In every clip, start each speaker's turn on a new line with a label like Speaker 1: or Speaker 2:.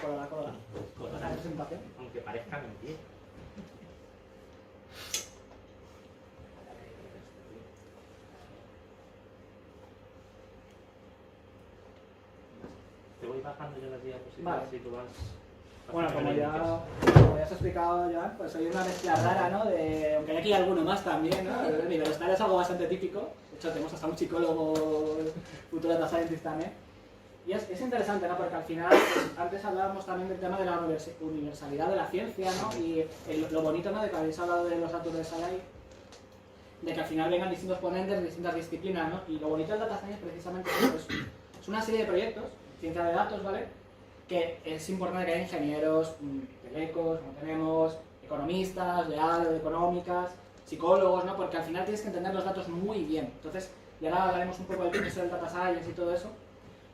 Speaker 1: la presentación.
Speaker 2: Aunque parezca mentira. Te voy bajando yo las diapositivas
Speaker 1: Vale.
Speaker 2: y tú vas...
Speaker 1: Bueno, como ya has explicado, Joan, pues soy una mezcla rara, ¿no? Aunque hay aquí alguno más también, ¿no? El Universal es algo bastante típico. De hecho, tenemos hasta un psicólogo, futuro data scientist también. Y es interesante, ¿no? Porque al final, pues, antes hablábamos también del tema de la universalidad de la ciencia, ¿no? Y lo bonito, ¿no? De que habéis hablado de los datos de Salai, de que al final vengan distintos ponentes de distintas disciplinas, ¿no? Y lo bonito del data science precisamente es una serie de proyectos, ciencia de datos, ¿vale? Que es importante que haya ingenieros, telecos, como tenemos, economistas, de área de económicas, psicólogos, ¿no? Porque al final tienes que entender los datos muy bien. Entonces, y ahora hablaremos un poco del proceso del data science y todo eso,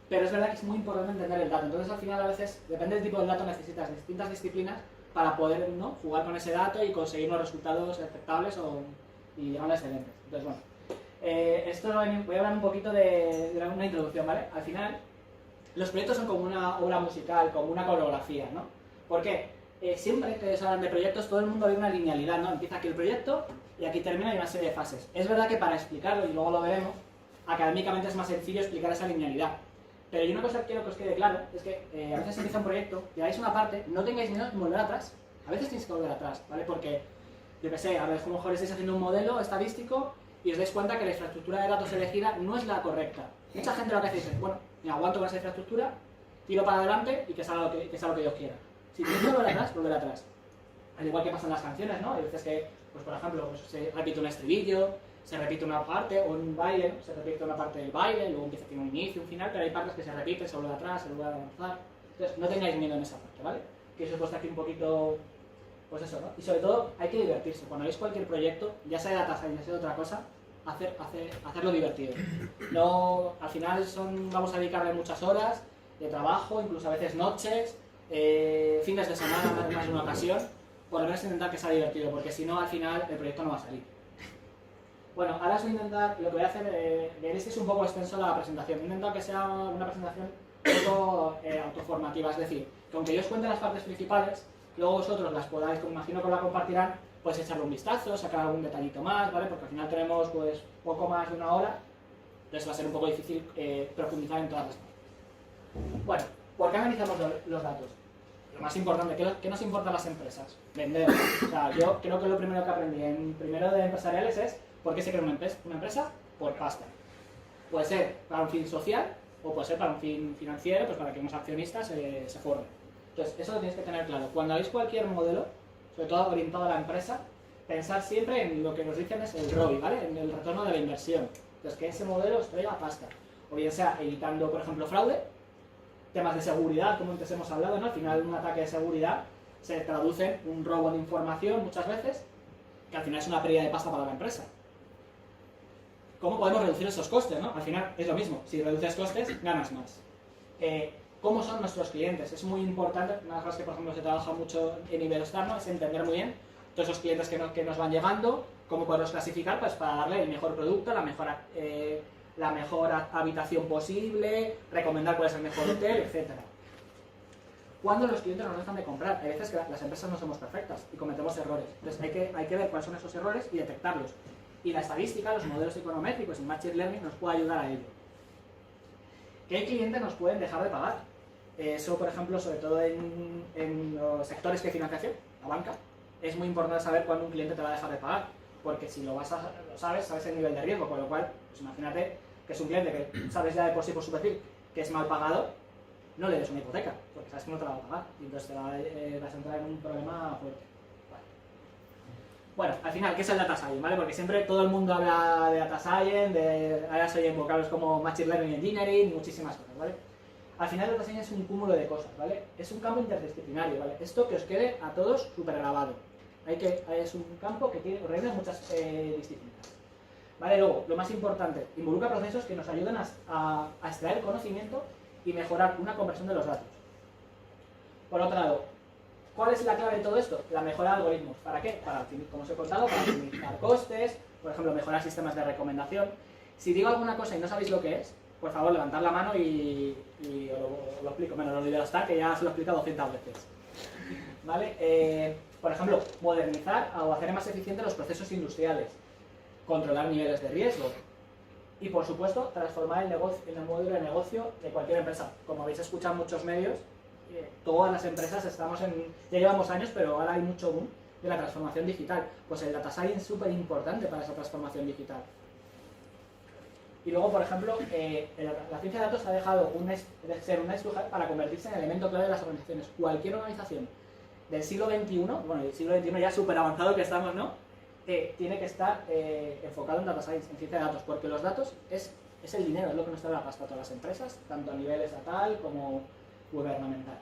Speaker 1: pero es verdad que es muy importante entender el dato. Entonces, al final, a veces, depende del tipo de dato, necesitas distintas disciplinas para poder, ¿no? Jugar con ese dato y conseguir unos resultados aceptables y llegar a excelentes. Entonces, bueno, esto voy a hablar un poquito de una introducción, ¿vale? Al final, los proyectos son como una obra musical, como una coreografía, ¿no? ¿Por qué? Siempre que se hablan de proyectos, todo el mundo ve una linealidad, ¿no? Empieza aquí el proyecto y aquí termina y una serie de fases. Es verdad que para explicarlo, y luego lo veremos, académicamente es más sencillo explicar esa linealidad. Pero hay una cosa que quiero que os quede claro, es que a veces empieza un proyecto, llegáis a una parte, no tengáis miedo en volver atrás. A veces tenéis que volver atrás, ¿vale? Porque, yo qué sé, a lo mejor estáis haciendo un modelo estadístico y os dais cuenta que la infraestructura de datos elegida no es la correcta. Mucha gente lo que hace es, bueno, me aguanto con esa infraestructura, tiro para adelante y que salga lo que Dios quiera. Si tienes que volver atrás. Al igual que pasa en las canciones, ¿no? Hay veces que, pues por ejemplo, pues, se repite un estribillo, se repite una parte, o en un baile, ¿no? Se repite una parte del baile, luego empieza a tener un inicio, un final, pero hay partes que se repiten, se vuelve atrás, se vuelve a avanzar. Entonces, no tengáis miedo en esa parte, ¿vale? Que eso os puesta aquí un poquito, pues eso, ¿no? Y sobre todo, hay que divertirse. Cuando veis cualquier proyecto, ya sea de data science, ya sea de otra cosa, hacerlo divertido. No, al final vamos a dedicarle muchas horas de trabajo, incluso a veces noches, fines de semana, más de una ocasión, por lo menos intentar que sea divertido, porque si no, al final el proyecto no va a salir. Bueno, ahora os voy a intentar, lo que voy a hacer, veréis que es un poco extenso la presentación. He intentado que sea una presentación un poco autoformativa, es decir, que aunque yo os cuente las partes principales, luego vosotros las podáis, como imagino que la compartirán, pues echarle un vistazo, sacar algún detallito más, ¿vale? Porque al final tenemos pues poco más de una hora, entonces va a ser un poco difícil profundizar en todas las partes. Bueno, ¿por qué analizamos los datos? Lo más importante, ¿qué nos importa a las empresas? Vender. O sea, yo creo que lo primero que aprendí en primero de empresariales es ¿por qué se crea una empresa? Por pasta. Puede ser para un fin social o puede ser para un fin financiero, pues para que unos accionistas se formen. Entonces, eso lo tienes que tener claro. Cuando hagáis cualquier modelo, sobre todo orientado a la empresa, pensar siempre en lo que nos dicen es el ROI, ¿vale? En el retorno de la inversión. Entonces, que ese modelo os traiga pasta. O bien sea evitando, por ejemplo, fraude, temas de seguridad, como antes hemos hablado, ¿no? Al final, un ataque de seguridad se traduce en un robo de información muchas veces, que al final es una pérdida de pasta para la empresa. ¿Cómo podemos reducir esos costes, no? Al final es lo mismo, si reduces costes, ganas más. ¿Cómo son nuestros clientes? Es muy importante, una de las cosas que por ejemplo se trabaja mucho en nivel externo es entender muy bien todos esos clientes que nos van llegando, cómo poderlos clasificar pues, para darle el mejor producto, la mejor habitación posible, recomendar cuál es el mejor hotel, etc. Cuando los clientes nos dejan de comprar, hay veces que las empresas no somos perfectas y cometemos errores. Entonces hay que ver cuáles son esos errores y detectarlos. Y la estadística, los modelos econométricos y Machine Learning nos puede ayudar a ello. ¿Qué clientes nos pueden dejar de pagar? Eso, por ejemplo, sobre todo en los sectores de financiación, la banca, es muy importante saber cuándo un cliente te va a dejar de pagar, porque si lo sabes el nivel de riesgo, con lo cual, pues imagínate que es un cliente que sabes ya de por sí por su perfil que es mal pagado, no le des una hipoteca, porque sabes que no te la va a pagar, y entonces vas a entrar en un problema fuerte. Bueno, al final, ¿qué es el Data Science? ¿Vale? Porque siempre todo el mundo habla de Data Science, ahora se oyen vocablos como Machine Learning Engineering y muchísimas cosas, ¿vale? Al final, Data Science es un cúmulo de cosas, ¿vale? Es un campo interdisciplinario, ¿vale? Esto que os quede a todos súper grabado. Es un campo que reúne muchas disciplinas. ¿Vale? Luego, lo más importante, involucra procesos que nos ayudan a extraer conocimiento y mejorar una conversión de los datos. Por otro lado, ¿cuál es la clave de todo esto? La mejora de algoritmos. ¿Para qué? Como os he contado, para optimizar costes, por ejemplo, mejorar sistemas de recomendación. Si digo alguna cosa y no sabéis lo que es, por favor, levantad la mano y os lo explico. Bueno, lo de está, que ya se lo he explicado 200 veces. ¿Vale? Por ejemplo, modernizar o hacer más eficientes los procesos industriales, controlar niveles de riesgo y, por supuesto, transformar el modelo de negocio de cualquier empresa. Como habéis escuchado en muchos medios, todas las empresas estamos ya llevamos años, pero ahora hay mucho boom de la transformación digital. Pues el data science es súper importante para esa transformación digital. Y luego, por ejemplo, la ciencia de datos ha dejado de ser un nice to have para convertirse en elemento clave de las organizaciones. Cualquier organización del siglo XXI, bueno, el siglo XXI ya súper avanzado que estamos, ¿no? Tiene que estar enfocado en data science, en ciencia de datos, porque los datos es el dinero, es lo que nos trae la pasta a todas las empresas, tanto a nivel estatal como gubernamental.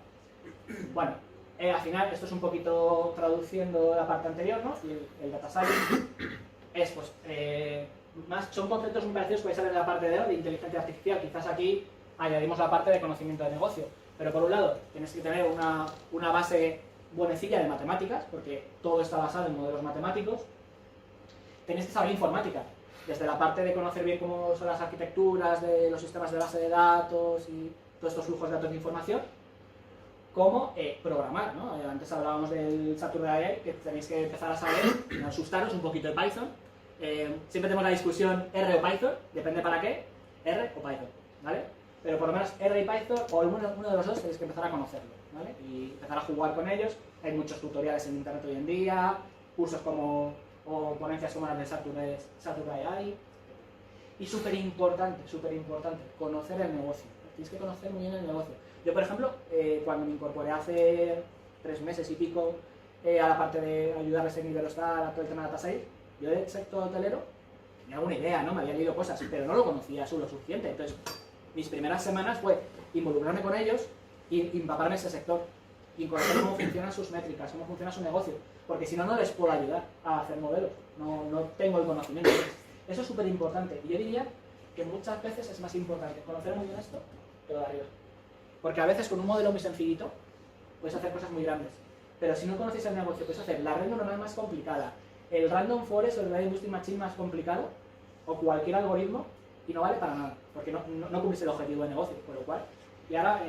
Speaker 1: Bueno, al final, esto es un poquito traduciendo la parte anterior, ¿no? Y el data science es, pues, son conceptos muy parecidos que vais a ver en la parte de inteligencia artificial. Quizás aquí añadimos la parte de conocimiento de negocio, pero por un lado tienes que tener una base buenecilla de matemáticas, porque todo está basado en modelos matemáticos. Tenéis que saber informática, desde la parte de conocer bien cómo son las arquitecturas de los sistemas de base de datos y todos estos flujos de datos de información, como programar, ¿no? Antes hablábamos del Saturday AI, que tenéis que empezar a saber, no asustaros, un poquito de Python. Siempre tenemos la discusión R o Python, depende para qué, R o Python, ¿vale? Pero por lo menos R y Python, o uno de los dos, tenéis que empezar a conocerlo, ¿vale? Y empezar a jugar con ellos. Hay muchos tutoriales en internet hoy en día, cursos o ponencias como las de Saturday AI. Y súper importante, conocer el negocio. Tienes que conocer muy bien el negocio. Yo, por ejemplo, cuando me incorporé hace 3 meses y pico a la parte de ayudarles en Iberostar a todo el tema de data science, yo del sector hotelero tenía alguna idea, ¿no? Me había leído cosas, pero no lo conocía lo suficiente. Entonces, mis primeras semanas fue involucrarme con ellos y empaparme ese sector y conocer cómo funcionan sus métricas, cómo funciona su negocio, porque si no, no les puedo ayudar a hacer modelos, no tengo el conocimiento. Eso es súper importante y yo diría que muchas veces es más importante conocer muy bien esto que lo de arriba, porque a veces con un modelo muy sencillito puedes hacer cosas muy grandes, pero si no conocéis el negocio puedes hacer la red neuronal más complicada, el random forest o el random industry machine más complicado o cualquier algoritmo y no vale para nada, porque no cumplís el objetivo de negocio, por lo cual. Y ahora,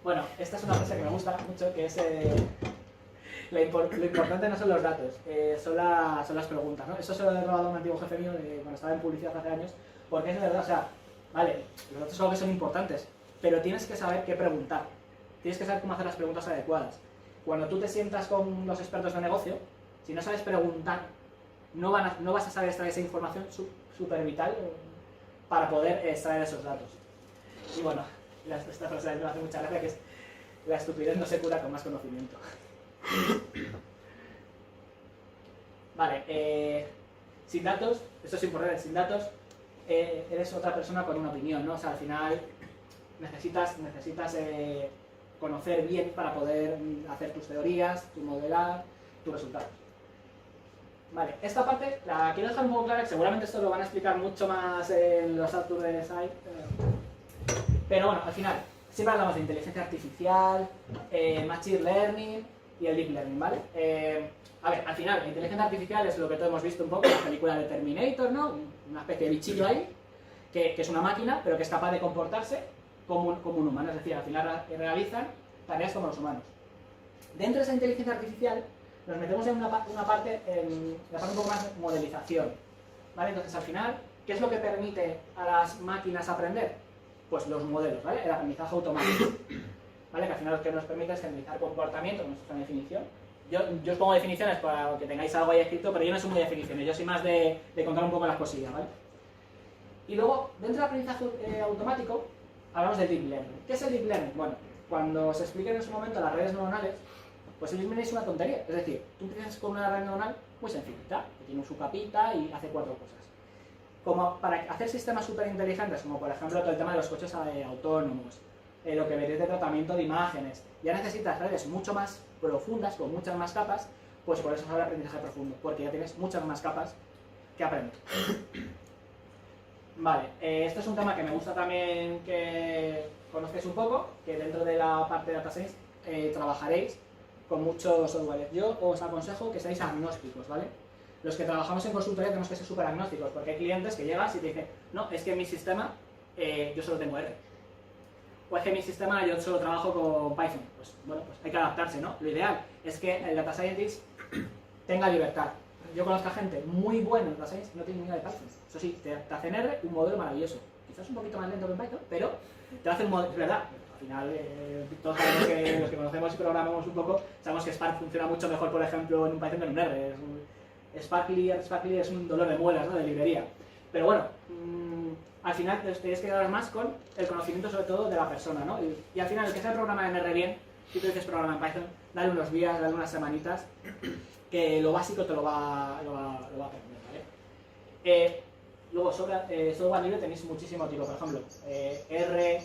Speaker 1: bueno, esta es una frase que me gusta mucho, que es lo importante no son los datos, son las preguntas, ¿no? Eso se lo he robado a un antiguo jefe mío cuando estaba en publicidad hace años, porque es de verdad, o sea, vale, los datos son lo que son importantes, pero tienes que saber qué preguntar, tienes que saber cómo hacer las preguntas adecuadas. Cuando tú te sientas con los expertos de negocio, si no sabes preguntar, no vas a saber extraer esa información súper vital para poder extraer esos datos. Y bueno, esta frase me hace mucha gracia, que es: la estupidez no se cura con más conocimiento. Vale, sin datos, esto es importante, sin datos eres otra persona con una opinión, ¿no? O sea, al final necesitas conocer bien para poder hacer tus teorías, tu modelar, tus resultados. Vale, esta parte la quiero dejar un poco clara, que seguramente esto lo van a explicar mucho más en los Saturday AI. Pero bueno, al final, siempre hablamos de inteligencia artificial, machine learning y el deep learning, ¿vale? A ver, al final, la inteligencia artificial es lo que todos hemos visto un poco en la película de Terminator, ¿no? Una especie de bichillo ahí, que es una máquina, pero que es capaz de comportarse como un humano, es decir, al final realizan tareas como los humanos. Dentro de esa inteligencia artificial nos metemos en una parte un poco más modelización, ¿vale? Entonces, al final, ¿qué es lo que permite a las máquinas aprender? Pues los modelos, ¿vale? El aprendizaje automático, ¿vale? Que al final lo que nos permite es generalizar comportamiento, como es una definición. Yo os pongo definiciones para que tengáis algo ahí escrito, pero yo no soy muy de definiciones, yo soy más de contar un poco las cosillas, ¿vale? Y luego, dentro del aprendizaje automático, hablamos del deep learning. ¿Qué es el deep learning? Bueno, cuando se expliquen en su momento las redes neuronales, pues el deep learning es una tontería. Es decir, tú empiezas con una red neuronal muy sencillita, que tiene su capita y hace 4 cosas. Como para hacer sistemas súper inteligentes, como por ejemplo todo el tema de los coches autónomos, lo que veréis de tratamiento de imágenes, ya necesitas redes mucho más profundas, con muchas más capas, pues por eso es el aprendizaje profundo, porque ya tienes muchas más capas que aprender. Vale, este es un tema que me gusta también que conozcáis un poco, que dentro de la parte de Data Science trabajaréis con muchos software. Yo os aconsejo que seáis agnósticos, ¿vale? los que trabajamos en consultoría tenemos que ser súper agnósticos, porque hay clientes que llegas y te dicen, no, es que en mi sistema yo solo tengo R. O es que en mi sistema yo solo trabajo con Python. Pues bueno, pues hay que adaptarse, ¿no? Lo ideal es que el Data Scientist tenga libertad. Yo conozco a gente muy buena en Data Science y no tiene ni idea de Python. Eso sí, te hacen R un modelo maravilloso. Quizás un poquito más lento que en Python, pero te hace un modelo, es verdad. Al final, todos sabemos que los que conocemos y programamos un poco, sabemos que Spark funciona mucho mejor, por ejemplo, en un Python que en un R. Sparkly es un dolor de muelas, ¿no? De librería. Pero bueno, al final te tienes que quedar más con el conocimiento sobre todo de la persona, ¿no? Y al final, el que sabe programar en R bien, si tú dices programa en Python, dale unos días, dale unas semanitas, que lo básico te lo va a aprender, ¿vale? Luego, sobre software libre tenéis muchísimo tipo, por ejemplo, R,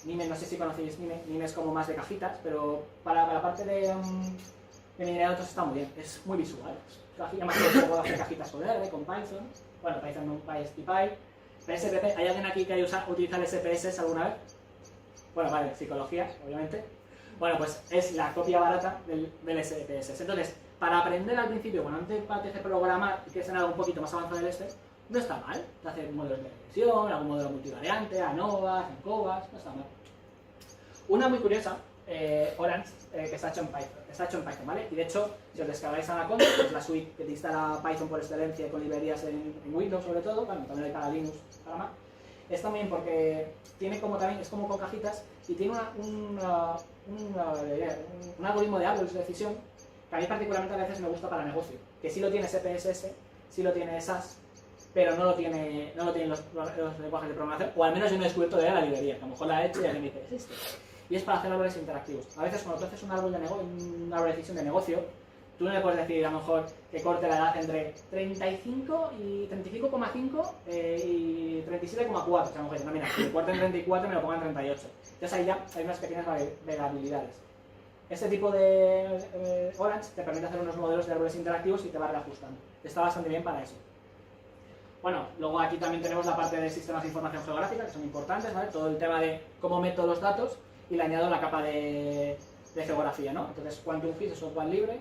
Speaker 1: Nime, no sé si conocéis Nime, Nime es como más de cajitas, pero para la parte de minería de datos está muy bien, es muy visual. Además, puedo hacer cajitas con R, con Python, bueno, Python no, PyScript, SPP, ¿hay alguien aquí que haya utilizado el SPS alguna vez? Bueno, vale, psicología, obviamente. Bueno, pues es la copia barata del SPS. Entonces, para aprender al principio, cuando no te apetece programar y quieres en algo un poquito más avanzado del no está mal. Te hacer modelos de regresión, algún modelo multivariante, ANOVAs, ANCOVAs, no está mal. Una muy curiosa, Orange, que está hecho en Python, ¿vale? Y de hecho, si os descargáis Anaconda, que es la suite que te instala Python por excelencia con librerías en Windows sobre todo, bueno, también hay para Linux, para Mac, está muy bien porque tiene como también, es como con cajitas y tiene un algoritmo de árboles de decisión que a mí particularmente a veces me gusta para negocio, que sí lo tiene SPSS, sí lo tiene SAS, pero no lo tienen los lenguajes de programación, o al menos yo no he descubierto de la librería, que a lo mejor la he hecho y alguien me dice, es esto. Y es para hacer árboles interactivos. A veces cuando tú haces un árbol de decisión de negocio, tú no le puedes decir a lo mejor que corte la edad entre 35 y 35,5 y 37,4. O sea, a lo mejor no, mira, si le corten 34 me lo pongan 38. Entonces ahí ya hay unas pequeñas variabilidades. Este tipo de Orange te permite hacer unos modelos de árboles interactivos y te va reajustando. Está bastante bien para eso. Bueno, luego aquí también tenemos la parte de sistemas de información geográfica, que son importantes, ¿vale? Todo el tema de cómo meto los datos y le añado la capa de geografía, ¿no? Entonces, Quantum Fit es software libre.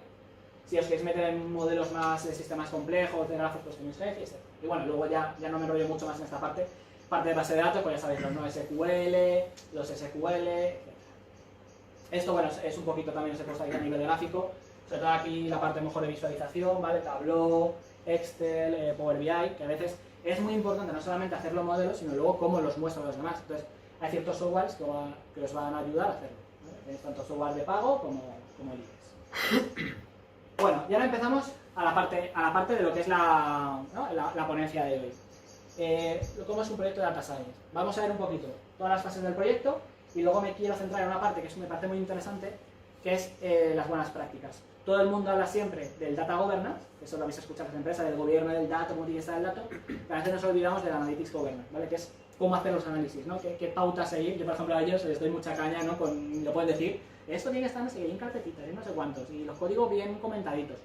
Speaker 1: Si os queréis meter en modelos más de sistemas complejos, de grafos, pues tenéis Gephi, etc. Y bueno, luego ya no me enrollo mucho más en esta parte de base de datos, pues ya sabéis, los NoSQL, los SQL, etc. Esto, bueno, es un poquito también, os he puesto ahí a nivel de gráfico, sobre todo aquí la parte mejor de visualización, ¿vale? Tableau, Excel, Power BI, que a veces es muy importante no solamente hacer los modelos, sino luego cómo los muestran los demás. Entonces, hay ciertos softwares que os van a ayudar a hacerlo, ¿vale? Tenéis tanto software de pago como libres. Bueno, y ahora empezamos a la parte de lo que es la ponencia de hoy. ¿Cómo es un proyecto de Data Science? Vamos a ver un poquito todas las fases del proyecto y luego me quiero centrar en una parte que me parece muy interesante, que es las buenas prácticas. Todo el mundo habla siempre del Data Governance, que eso lo vais a escuchar en las empresas, del gobierno del dato, cómo tiene que estar el dato, pero a veces nos olvidamos del Analytics Governance, ¿vale? Que es cómo hacer los análisis, ¿no? ¿Qué pautas seguir? Yo, por ejemplo, a ellos les doy mucha caña, ¿no? Lo pueden decir, esto tiene que estar en carpetitas, no sé cuántos, y los códigos bien comentaditos.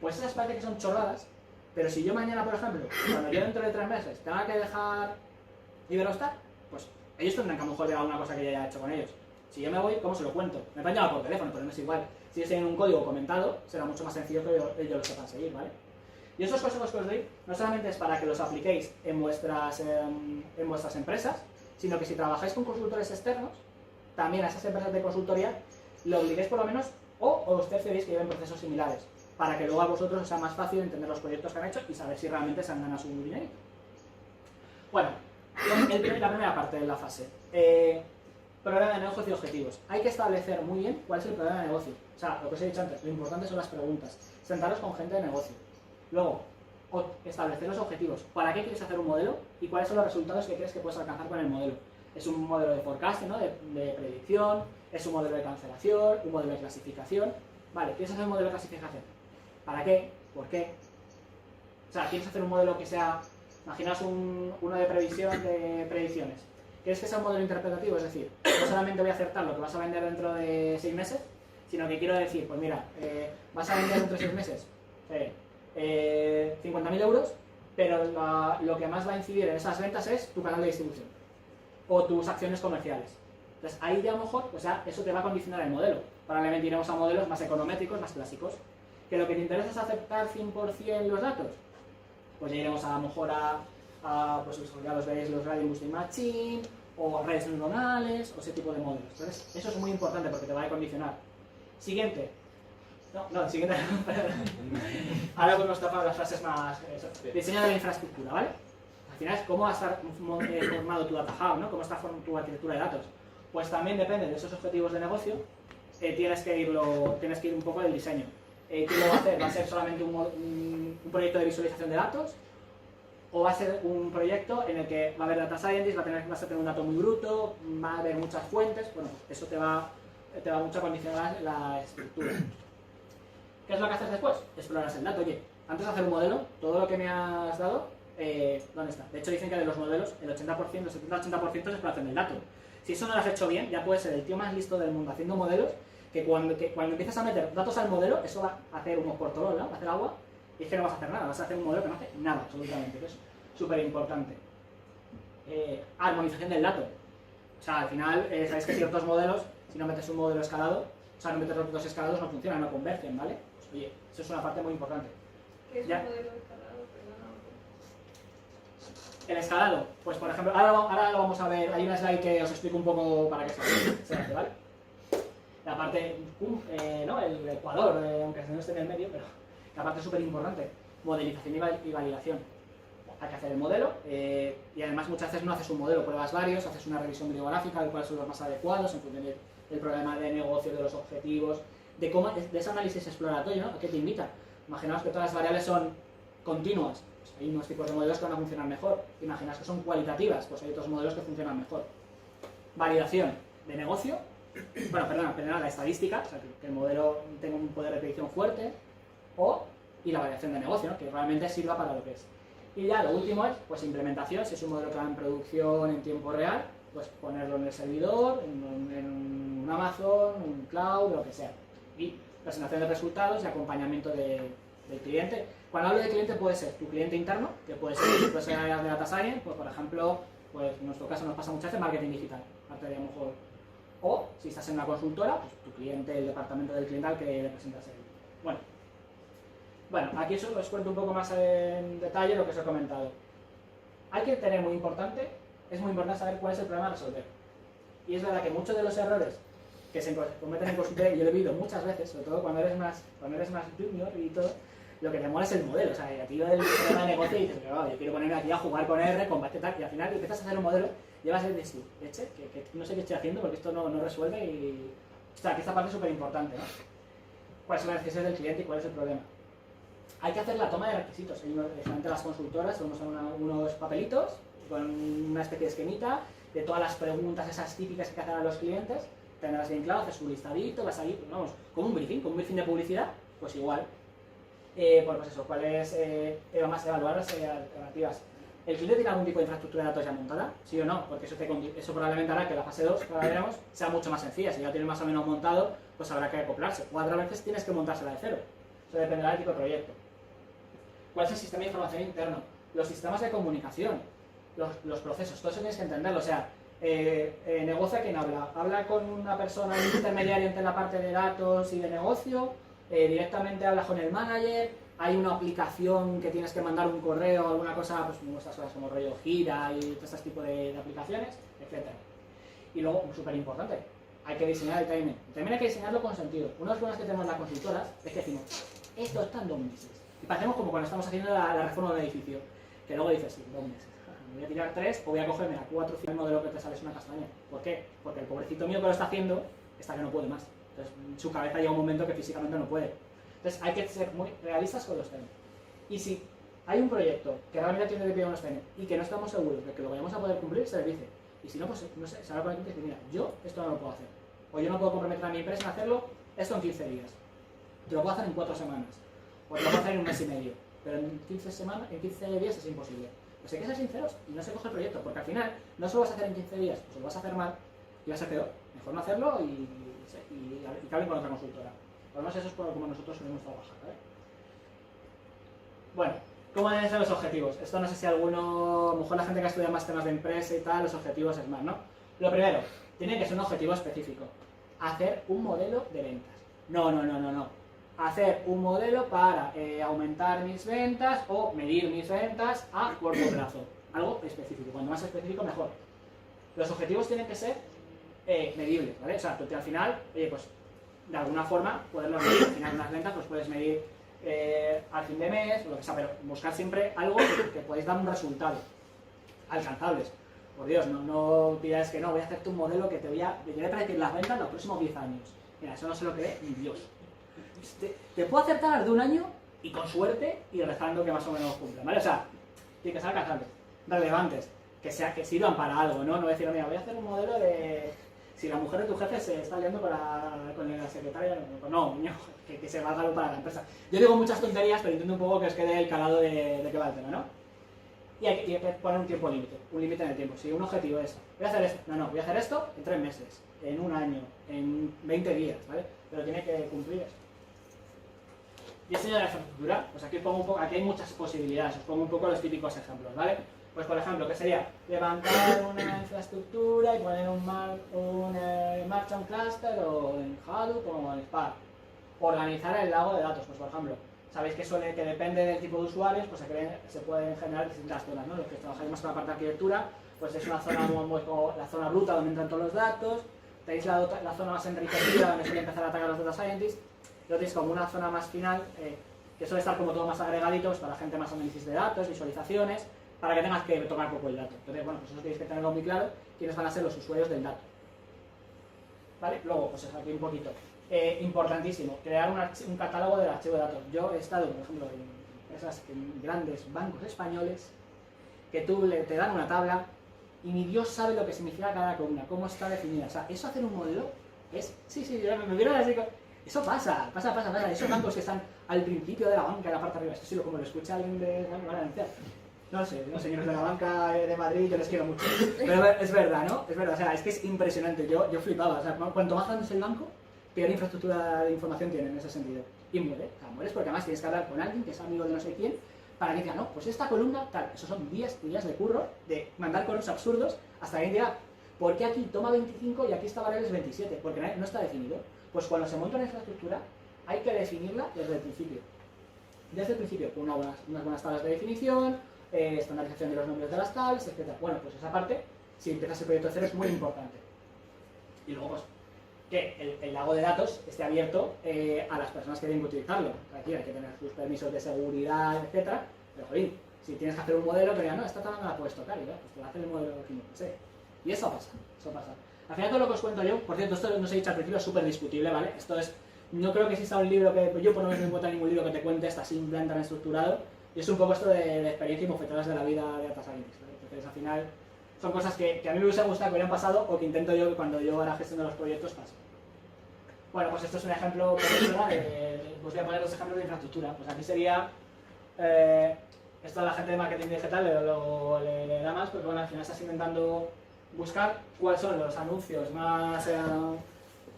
Speaker 1: Pues esas parece que son chorradas, pero si yo mañana, por ejemplo, cuando yo dentro de 3 meses tenga que dejar Iberostar, pues ellos tendrán que a lo mejor ver alguna cosa que yo haya hecho con ellos. Si yo me voy, ¿cómo se lo cuento? Me pueden llamar por teléfono, pero no es igual. Si ellos tienen un código comentado, será mucho más sencillo que ellos lo sepan seguir, ¿vale? Y esos consejos que os doy no solamente es para que los apliquéis en vuestras empresas, sino que si trabajáis con consultores externos, también a esas empresas de consultoría, lo obliguéis por lo menos, o os cercioréis que lleven procesos similares, para que luego a vosotros os sea más fácil entender los proyectos que han hecho y saber si realmente se han ganado su dinerito. Bueno, la primera parte de la fase. Problema de negocio y objetivos. Hay que establecer muy bien cuál es el problema de negocio. O sea, lo que os he dicho antes, lo importante son las preguntas. Sentaros con gente de negocio. Luego, establecer los objetivos. ¿Para qué quieres hacer un modelo? ¿Y cuáles son los resultados que crees que puedes alcanzar con el modelo? ¿Es un modelo de forecasting, ¿no? de predicción? ¿Es un modelo de cancelación? ¿Un modelo de clasificación? Vale, ¿quieres hacer un modelo de clasificación? ¿Para qué? ¿Por qué? O sea, ¿quieres hacer un modelo que sea... Imaginaos uno de previsión de predicciones. ¿Quieres que sea un modelo interpretativo? Es decir, no solamente voy a acertar lo que vas a vender dentro de 6 meses, sino que quiero decir, pues mira, vas a vender dentro de 6 meses 50.000 euros, pero lo que más va a incidir en esas ventas es tu canal de distribución o tus acciones comerciales. Entonces ahí ya a lo mejor, o sea, eso te va a condicionar el modelo. Probablemente iremos a modelos más econométricos, más clásicos. ¿Que lo que te interesa es aceptar 100% los datos? Pues ya iremos a lo mejor pues ya los veis, los Gradient Boosting Machine, o redes neuronales, o ese tipo de modelos. Entonces, eso es muy importante porque te va a condicionar. Siguiente. No, el siguiente. Ahora podemos tocar las frases más. Diseño de la infraestructura, ¿vale? Al final es cómo va a estar formado tu data hub, ¿no? Cómo está tu arquitectura de datos. Pues también depende de esos objetivos de negocio, tienes que ir un poco del diseño. ¿Quién lo va a hacer? ¿Va a ser solamente un proyecto de visualización de datos? ¿O va a ser un proyecto en el que va a haber data scientist, vas a tener un dato muy bruto, va a haber muchas fuentes? Bueno, pues eso te va mucho a condicionar la estructura. ¿Qué es lo que haces después? Exploras el dato. Oye, antes de hacer un modelo, todo lo que me has dado, ¿dónde está? De hecho dicen que de los modelos, el 80%, el 70-80% es exploración del dato. Si eso no lo has hecho bien, ya puedes ser el tío más listo del mundo haciendo modelos, que cuando empiezas a meter datos al modelo, eso va a hacer humo por todo, ¿no? Va a hacer agua, y es que no vas a hacer nada, vas a hacer un modelo que no hace nada, absolutamente, que es súper importante. Armonización del dato. O sea, al final, sabéis que ciertos modelos, si no metes un modelo escalado, o sea, no metes los datos escalados, no funcionan, no convergen, ¿vale? Pues, oye, eso es una parte muy importante.
Speaker 3: ¿Qué es
Speaker 1: Ya.
Speaker 3: un modelo escalado? Perdona.
Speaker 1: El escalado, pues por ejemplo, ahora lo vamos a ver, hay una slide que os explico un poco para qué se hace, ¿vale? La parte, ¿no? El ecuador, aunque no esté en el medio, pero la parte súper importante, modelización y validación. Hay que hacer el modelo y además muchas veces no haces un modelo, pruebas varios, haces una revisión bibliográfica de cuáles son los más adecuados en función del problema de negocio, de los objetivos, de ese análisis exploratorio, ¿no? ¿A qué te invita? Imaginaos que todas las variables son continuas, pues hay unos tipos de modelos que van a funcionar mejor. Imaginaos que son cualitativas, pues hay otros modelos que funcionan mejor. Validación de negocio, bueno, perdona, la estadística, o sea, que el modelo tenga un poder de predicción fuerte, y la validación de negocio, ¿no? Que realmente sirva para lo que es. Y ya lo último es, pues, implementación. Si es un modelo que va en producción en tiempo real, pues ponerlo en el servidor, en un Amazon, un cloud, lo que sea. Y presentación de resultados y acompañamiento del cliente. Cuando hablo de cliente puede ser tu cliente interno, que puede ser áreas de data science, pues por ejemplo, pues en nuestro caso nos pasa muchas veces marketing digital, parte de a lo mejor. O si estás en una consultora, pues tu cliente, el departamento del cliente al que le presentas el. Bueno, aquí os cuento un poco más en detalle lo que os he comentado. Hay que tener es muy importante saber cuál es el problema a resolver. Y es verdad que muchos de los errores que se cometen en consultoría, y yo lo he vivido muchas veces, sobre todo cuando eres más junior y todo, lo que te mola es el modelo. O sea, a ti el problema de negocio y dices, oh, yo quiero ponerme aquí a jugar con R, con Python, y al final empiezas a hacer un modelo, llevas el decir, leche, que no sé qué estoy haciendo porque esto no resuelve y. O sea, que esta parte es súper importante, ¿no? ¿Cuáles son las necesidades del cliente y cuál es el problema? Hay que hacer la toma de requisitos. Hay generalmente las consultoras, tenemos unos papelitos con una especie de esquemita de todas las preguntas esas típicas que hacen a los clientes, tendrás bien claro, haces un listadito, vas ahí, pues vamos, como un briefing de publicidad, pues igual. Pues eso, ¿cuáles vamos a evaluar las alternativas? ¿El cliente tiene algún tipo de infraestructura de datos ya montada? ¿Sí o no? Porque eso probablemente hará que la fase 2, que ahora veremos, sea mucho más sencilla. Si ya tiene más o menos montado, pues habrá que acoplarse. O otras veces tienes que montársela de cero. Eso dependerá del tipo de proyecto. ¿Cuál es el sistema de información interno? Los sistemas de comunicación, los procesos, todo eso tienes que entenderlo. O sea, negocio a quién habla. Habla con una persona, un intermediario entre la parte de datos y de negocio, directamente habla con el manager, hay una aplicación que tienes que mandar un correo o alguna cosa, pues estas cosas como rollo Gira y todo este tipo de aplicaciones, etc. Y luego, súper importante, hay que diseñar el timing. También hay que diseñarlo con sentido. Una de las cosas que tenemos en las consultoras es que decimos, esto está en 2 meses. Y parecemos como cuando estamos haciendo la reforma de un edificio, que luego dices, sí, 2 meses. Me voy a tirar 3 o voy a cogerme a 4 o 5 modelo que te sales una castaña. ¿Por qué? Porque el pobrecito mío que lo está haciendo está que no puede más. Entonces, su cabeza llega un momento que físicamente no puede. Entonces, hay que ser muy realistas con los temas. Y si hay un proyecto que realmente tiene que pedir unos temas y que no estamos seguros de que lo vayamos a poder cumplir, se le dice. Y si no, pues no sé, se habla con el cliente y dice, mira, yo esto no lo puedo hacer. O yo no puedo comprometer a mi empresa en hacerlo esto en 15 días. Te lo puedo hacer en 4 semanas. O te lo puedo hacer en un mes y medio. Pero en 15 días es imposible. Pues hay que ser sinceros y no se coge el proyecto. Porque al final, no solo vas a hacer en 15 días, pues lo vas a hacer mal y va a ser peor. Mejor no hacerlo y que hablen con otra consultora. Por lo menos eso es como nosotros solemos trabajar, ¿vale? Bueno, ¿cómo deben ser los objetivos? Esto no sé si alguno, a lo mejor la gente que estudia más temas de empresa y tal, los objetivos es más, ¿no? Lo primero, tiene que ser un objetivo específico. Hacer un modelo de ventas. No. hacer un modelo para aumentar mis ventas o medir mis ventas a corto plazo. Algo específico. Cuanto más específico, mejor. Los objetivos tienen que ser medibles, ¿vale? O sea, tú al final, oye, pues de alguna forma poderlos medir. Al final unas ventas pues puedes medir al fin de mes o lo que sea, pero buscar siempre algo que podáis dar un resultado alcanzables. Por Dios, no pidas que no, voy a hacerte un modelo que te voy a predecir las ventas los próximos 10 años. Mira, eso no se lo cree ni Dios. Te puedo acertar de un año y con suerte y rezando que más o menos cumpla, ¿vale? O sea, tiene que ser alcanzables, relevantes, que sirvan para algo, ¿no? No decir, mira, voy a hacer un modelo de si la mujer de tu jefe se está liando con la secretaria, no, que se valga algo para la empresa. Yo digo muchas tonterías, pero intento un poco que os quede el calado de qué va el tema, ¿no? Y hay que poner un tiempo límite, un límite en el tiempo. Si un objetivo es, voy a hacer esto, no, voy a hacer esto en 3 meses, en un año, en 20 días, ¿vale? Pero tiene que cumplir eso. Diseño de la infraestructura, pues aquí os pongo un poco, aquí hay muchas posibilidades, os pongo un poco los típicos ejemplos, ¿vale? Pues por ejemplo, ¿qué sería? Levantar una infraestructura y poner en marcha un cluster o en Hadoop o en Spark. Organizar el lago de datos, pues por ejemplo, sabéis que depende del tipo de usuarios, pues se pueden generar distintas zonas, ¿no? Los que trabajáis más con la parte de arquitectura, pues es una zona muy como la zona bruta donde entran todos los datos, tenéis la zona más enriquecida donde suele empezar a atacar a los data scientists, y lo tenéis como una zona más final, que suele estar como todo más agregadito, pues para la gente más análisis de datos, visualizaciones, para que tengas que tocar poco el dato. Entonces, bueno, pues eso tenéis que tenerlo muy claro, quiénes van a ser los usuarios del dato. ¿Vale? Luego, pues aquí un poquito. Importantísimo, crear un catálogo del archivo de datos. Yo he estado, por ejemplo, en grandes bancos españoles que te dan una tabla y ni Dios sabe lo que significa cada columna, cómo está definida. O sea, eso hacer un modelo es... Sí, me vieron así... Eso pasa. Esos bancos que están al principio de la banca, en la parte de arriba, esto sí, como lo escucha alguien de Valencia. No sé, los señores de la banca de Madrid, yo les quiero mucho. Pero es verdad, ¿no? Es verdad, o sea, es que es impresionante. Yo flipaba. O sea, cuanto más grande es el banco, peor infraestructura de información tiene en ese sentido. Y muere. O sea, mueres porque además tienes que hablar con alguien que es amigo de no sé quién para que diga, no, pues esta columna, tal. Esos son días y días de curro, de mandar correos absurdos hasta que alguien diga, ¿por qué aquí toma 25 y aquí esta variable es 27? Porque no está definido. Pues cuando se monta una infraestructura, hay que definirla desde el principio. Desde el principio, con unas buenas tablas de definición, estandarización de los nombres de las tablas, etc. Bueno, pues esa parte, si empiezas el proyecto de cero, es muy importante. Y luego, pues, que el lago de datos esté abierto a las personas que tienen que utilizarlo. Aquí hay que tener sus permisos de seguridad, etc. Pero, joder, si tienes que hacer un modelo, que digan, no, esta tabla no la puedes tocar, y pues te va a hacer el modelo que no sé. Y eso pasa. Al final, todo lo que os cuento yo, por cierto, esto no os he dicho al principio, es súper discutible, ¿vale? Esto es, no creo que exista un libro que, yo por lo menos no encuentro ningún libro que te cuente esto así, tan estructurado. Y es un poco esto de experiencia y bofetadas de la vida de data scientist, ¿vale? Entonces, al final, son cosas que a mí me hubiese gustado que hubieran pasado o que intento yo que cuando yo ahora gestiono los proyectos pase. Bueno, pues esto es un ejemplo, pues voy a poner 2 ejemplos de infraestructura. Pues aquí sería, esto a la gente de marketing digital le da más, porque bueno, al final estás intentando buscar cuáles son los anuncios más,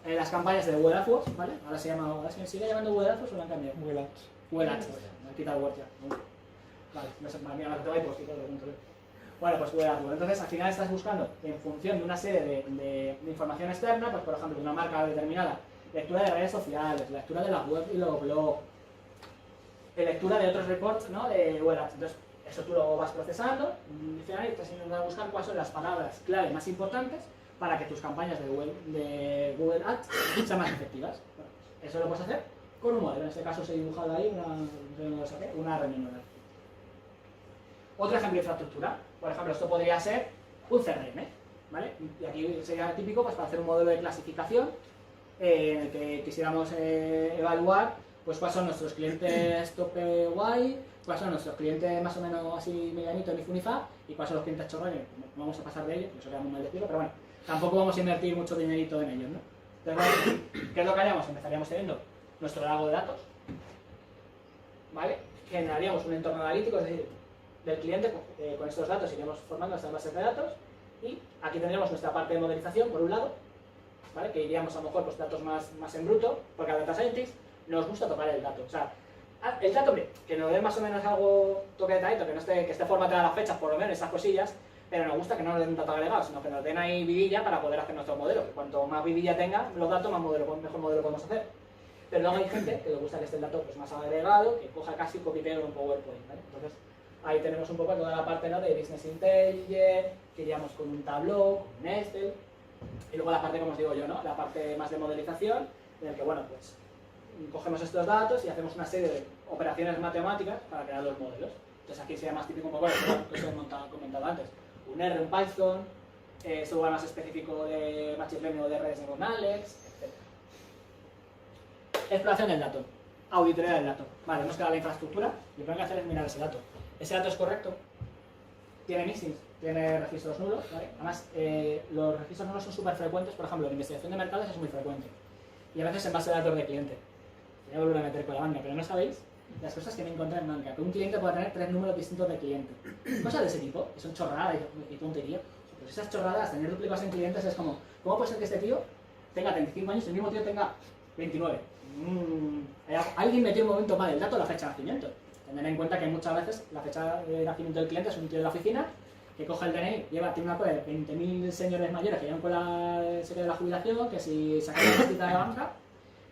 Speaker 1: las campañas de Google AdWords, ¿vale? Ahora se sigue llamando Google AdWords o lo han cambiado.
Speaker 3: Google Ads.
Speaker 1: Google Ads, me he quitado Word ya. Vale, mira, lo tengo ahí puesto y todo, Bueno, pues Google AdWords. Entonces, al final estás buscando, en función de una serie de información externa, pues por ejemplo, de una marca determinada, lectura de redes sociales, lectura de la web y los blogs, lectura de otros reports, ¿no? De Google Ads. Entonces, eso tú lo vas procesando y al final estás intentando buscar cuáles son las palabras clave más importantes para que tus campañas de Google Ads sean más efectivas. Bueno, eso lo puedes hacer con un modelo. En este caso se ha dibujado ahí una reunión oral. Otro ejemplo de infraestructura. Por ejemplo, esto podría ser un CRM, ¿vale? Y aquí sería típico pues, para hacer un modelo de clasificación en el que quisiéramos evaluar pues, cuáles son nuestros clientes top guay, cuáles son nuestros clientes más o menos así medianitos ni funifa y cuáles son los clientes chorrones. No vamos a pasar de ellos, porque eso queda muy mal decirlo, pero bueno, tampoco vamos a invertir mucho dinerito en ellos, ¿no? Entonces, bueno, ¿qué es lo que haríamos? Empezaríamos teniendo nuestro lago de datos, ¿vale? Generaríamos un entorno analítico, es decir, del cliente, con estos datos iríamos formando nuestras bases de datos y aquí tendríamos nuestra parte de modelización, por un lado, ¿vale? Que iríamos a lo mejor pues, datos más en bruto, porque a Data Scientist nos gusta tocar el dato. O sea, el dato, hombre, que nos dé más o menos algo toquetadito, que esté formateado a las fechas, por lo menos, esas cosillas, pero nos gusta que no nos den datos agregados, sino que nos den ahí vidilla para poder hacer nuestro modelo. Que cuanto más vidilla tenga los datos, mejor modelo podemos hacer. Pero luego hay gente que le gusta que esté el dato pues, más agregado, que coja casi copy-paste de un PowerPoint, ¿vale? Entonces, ahí tenemos un poco toda la parte, ¿no?, de Business Intelligence, que iríamos con un Tableau, con un Excel, y luego la parte, como os digo yo, ¿no?, la parte más de modelización, en el que, bueno, pues cogemos estos datos y hacemos una serie de operaciones matemáticas para crear los modelos. Entonces aquí sería más típico un poco lo que os he comentado antes. Un R, un Python, software más específico de Machine Learning o de redes neuronales, etc. Exploración del dato. Auditoría del dato. Vale, hemos creado la infraestructura y lo que hay que hacer es mirar ese dato. ¿Ese dato es correcto? ¿Tiene missings? ¿Tiene registros nulos? ¿Vale? Además, los registros nulos son súper frecuentes. Por ejemplo, en investigación de mercados es muy frecuente. Y a veces en base de datos de cliente. Voy a volver a meter con la banca, pero no sabéis las cosas que me encontré en banca. Que un cliente pueda tener 3 números distintos de cliente. Cosas de ese tipo, que son chorradas y tontería. Pues esas chorradas, tener duplicados en clientes es como, ¿cómo puede ser que este tío tenga 35 años y el mismo tío tenga 29? Alguien metió un momento mal el dato, la fecha de nacimiento. Tener en cuenta que muchas veces la fecha de nacimiento del cliente es un tío de la oficina que coge el DNI, tiene una cola de 20.000 señores mayores que llevan con la serie de la jubilación, que si saca la cita de banca,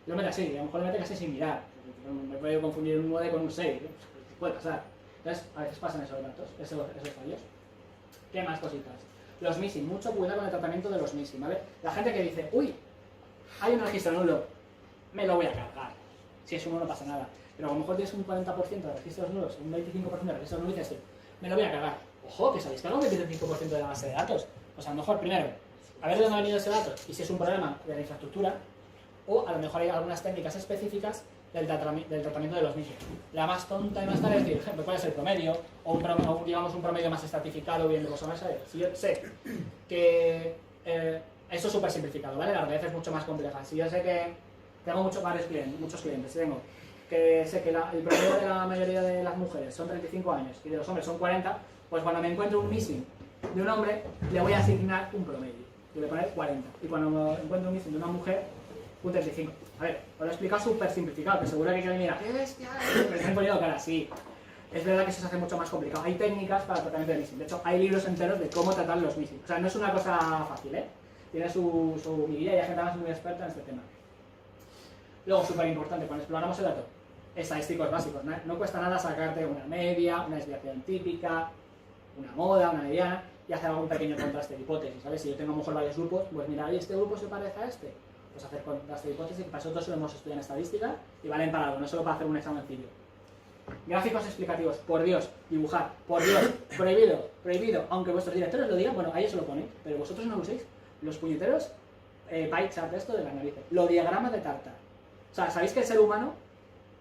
Speaker 1: lo mete así, a lo mejor lo mete casi sin mirar. Me puede confundir un 9 con un 6, puede pasar. Entonces, a veces pasan esos datos, esos fallos. ¿Qué más cositas? Los missing, mucho cuidado con el tratamiento de los missing, ¿vale? La gente que dice, uy, hay un registro nulo, me lo voy a cargar. Si es uno no pasa nada. Pero a lo mejor tienes un 40% de registros nulos, un 25% de registros nulos y dices, me lo voy a cargar. Ojo, que sabéis que algo que tiene un 25% de la base de datos. O sea, a lo mejor, primero, a ver de dónde ha venido ese dato y si es un problema de la infraestructura, o a lo mejor hay algunas técnicas específicas del tratamiento de los mismos. La más tonta y más tal es decir, ejemplo, ¿cuál es el promedio? O digamos un promedio más estratificado, bien de cosas más. Si yo sé que esto es súper simplificado, ¿vale? La realidad es mucho más compleja. Si yo sé que tengo muchos clientes, tengo que sé que el promedio de la mayoría de las mujeres son 35 años y de los hombres son 40, pues cuando me encuentro un missing de un hombre, le voy a asignar un promedio. Le voy a poner 40. Y cuando me encuentro un missing de una mujer, un 35. A ver, os lo he explicado súper simplificado, que seguro que alguien mira, ¡qué bestia! Me están poniendo cara, sí. Es verdad que eso se hace mucho más complicado. Hay técnicas para el tratamiento de missing. De hecho, hay libros enteros de cómo tratar los missing. O sea, no es una cosa fácil, ¿eh? Tiene su guía y hay gente más muy experta en este tema. Luego, súper importante, cuando exploramos el dato, estadísticos básicos. No cuesta nada sacarte una media, una desviación típica, una moda, una mediana, y hacer algún pequeño contraste de hipótesis, ¿sabes? Si yo tengo a lo mejor varios grupos, pues mira, ¿y este grupo se parece a este? Pues hacer contraste de hipótesis, que para nosotros solemos estudiar en estadística y valen para algo, no solo para hacer un examencillo. Gráficos explicativos, por Dios, dibujar, por Dios, prohibido, aunque vuestros directores lo digan, bueno, a ellos se lo ponéis, pero vosotros no lo uséis. Los puñeteros pie chart de esto de las narices, los diagramas de Tartar. O sea, sabéis que el ser humano,